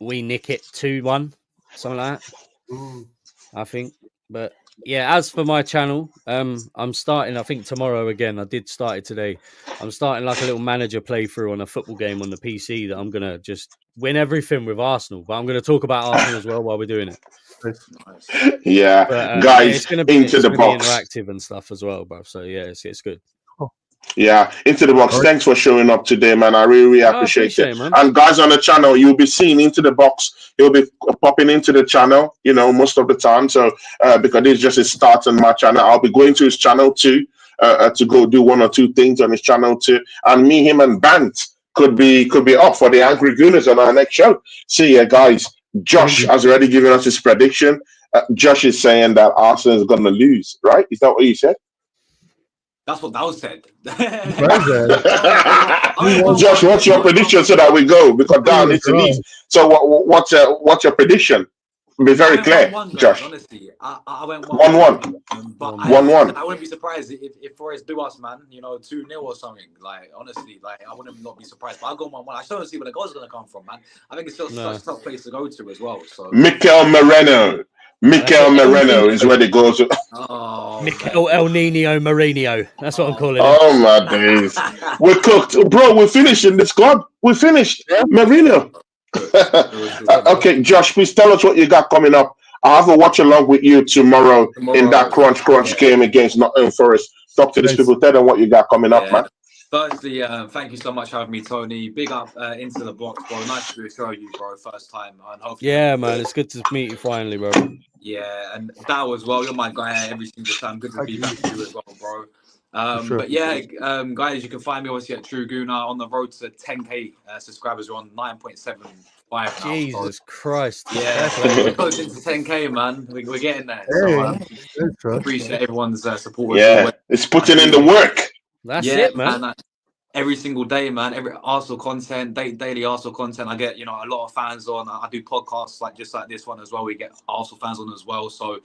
we nick it 2-1, something like that. I think. But yeah, as for my channel, I'm starting, I think tomorrow again, I did start it today. I'm starting like a little manager playthrough on a football game on the PC that I'm going to just win everything with Arsenal. But I'm going to talk about Arsenal as well while we're doing it. Yeah, but, guys, it's going to be into the box, interactive and stuff as well, bro. So yeah, it's good. Yeah, into the box. Thanks for showing up today, man. I really appreciate it. Man. And guys on the channel, you'll be seeing into the box. He'll be popping into the channel, most of the time. So because it's just a start on my channel, I'll be going to his channel too to go do 1 or 2 things on his channel too. And me, him, and Bant could be up for the Angry Gooners on our next show. See ya, guys. Josh has already given us his prediction. Josh is saying that Arsenal is going to lose, right? Is that what you said? That's what Dal said. Josh, what's your prediction so that we go? Because Dal needs to leave. So what's your prediction? Be very clear, 1-1, Josh. Honestly, I went 1-1. But 1-1. I wouldn't be surprised if Forest do us, man. 2-0 or something. Like honestly, I wouldn't not be surprised. But I'll go 1-1. I just don't see where the goal's gonna come from, man. I think it's just such a tough place to go to as well. So Mikel Moreno is where the goals. Mikel El Nino Mourinho. That's what I'm calling him. Oh my days, we're cooked, bro. We're finished in this club. We're finished. Marino. Okay, Josh, please tell us what you got coming up. I'll have a watch along with you tomorrow in that crunch game against Nottingham Forest. Talk to these people, tell them what you got coming up, man. Firstly, thank you so much for having me, Tony. Big up into the box, bro. Nice to show you, bro. First time, and hopefully, man, it's good to meet you finally, bro. Yeah, and Dow as well. You're my guy every single time. Good to be back with you as well, bro. But yeah, guys, you can find me obviously at True Gooner on the road to 10k subscribers. We're on 9.75 now. Jesus Christ! Yeah, we're close into 10k, man. We're getting there. So appreciate everyone's support. Yeah, it's putting in the work. That's it, man. Every single day, man. Every Arsenal content, daily Arsenal content. I get, a lot of fans on. I do podcasts just like this one as well. We get Arsenal fans on as well. So,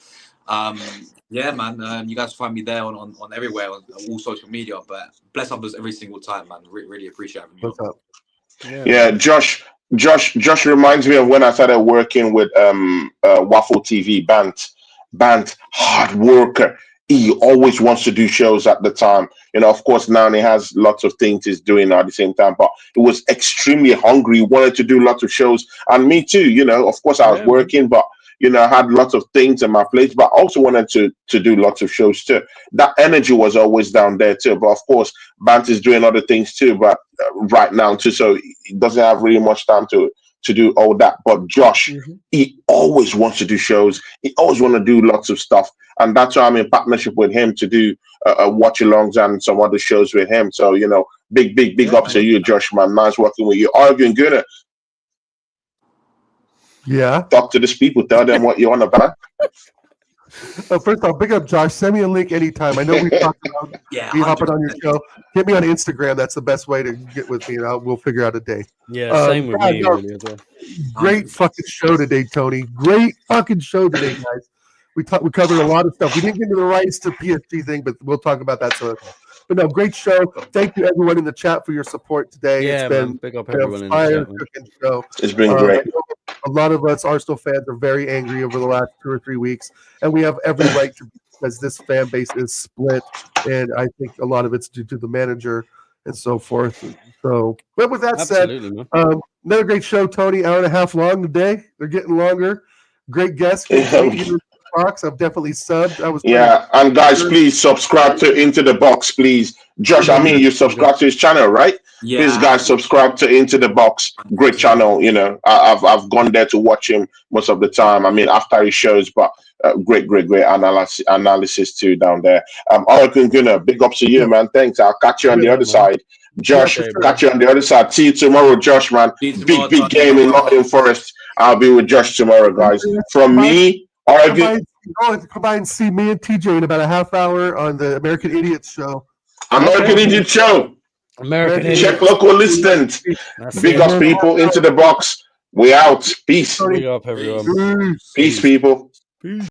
yeah, man. You guys find me there on everywhere, on all social media. But bless up us every single time, man. Really appreciate having you. What's up? Yeah, Josh reminds me of when I started working with Waffle TV. Bant, hard worker. He always wants to do shows at the time. Of course, now he has lots of things he's doing at the same time, but he was extremely hungry, wanted to do lots of shows. And me too, of course I was working, but, I had lots of things in my plate, but I also wanted to do lots of shows too. That energy was always down there too. But of course, Bant is doing other things too, but right now too, so he doesn't have really much time to do all that. But Josh, he always wants to do shows. He always want to do lots of stuff. And that's why I'm in partnership with him to do watch-alongs and some other shows with him. So, big ups to you, Josh, man. Nice working with you. Arguing good. Yeah. Talk to these people. Tell them what you want about. First off, big up Josh. Send me a link anytime. I know we talked about me hopping on your show. Hit me on Instagram. That's the best way to get with me, and we'll figure out a day. Yeah, same with me. Really, as well. Great fucking show today, Tony. Great fucking show today, guys. We covered a lot of stuff. We didn't get into the Rice to PSG thing, but we'll talk about that soon. But no, great show. Thank you everyone in the chat for your support today. Yeah, it's been big up everyone in fire the cooking show. It's been great. A lot of us Arsenal fans are very angry over the last 2 or 3 weeks, and we have every right to be, because this fan base is split, and I think a lot of it's due to the manager and so forth. So, but with that said, another great show, Tony. Hour and a half long today. They're getting longer. Great guests. I've definitely subbed. And guys, please subscribe to Into the Box, please. Josh, you subscribe to his channel, right? Yeah. Please, guys, subscribe to Into the Box. Great channel. I've gone there to watch him most of the time. After his shows, but great analysis too down there. Oracle Gunnar, big ups to you, man. Thanks. I'll catch you on the other side. Josh, catch you on the other side. See you tomorrow, Josh, man. Big game in Nottingham Forest. I'll be with Josh tomorrow, guys. From me, Oracle. Come by and see me and TJ in about a half hour on the American Idiots show. American Idiot Show. Check local listings. Big up people. Into the Box. We out. Peace. Big up everyone. Peace people. Peace.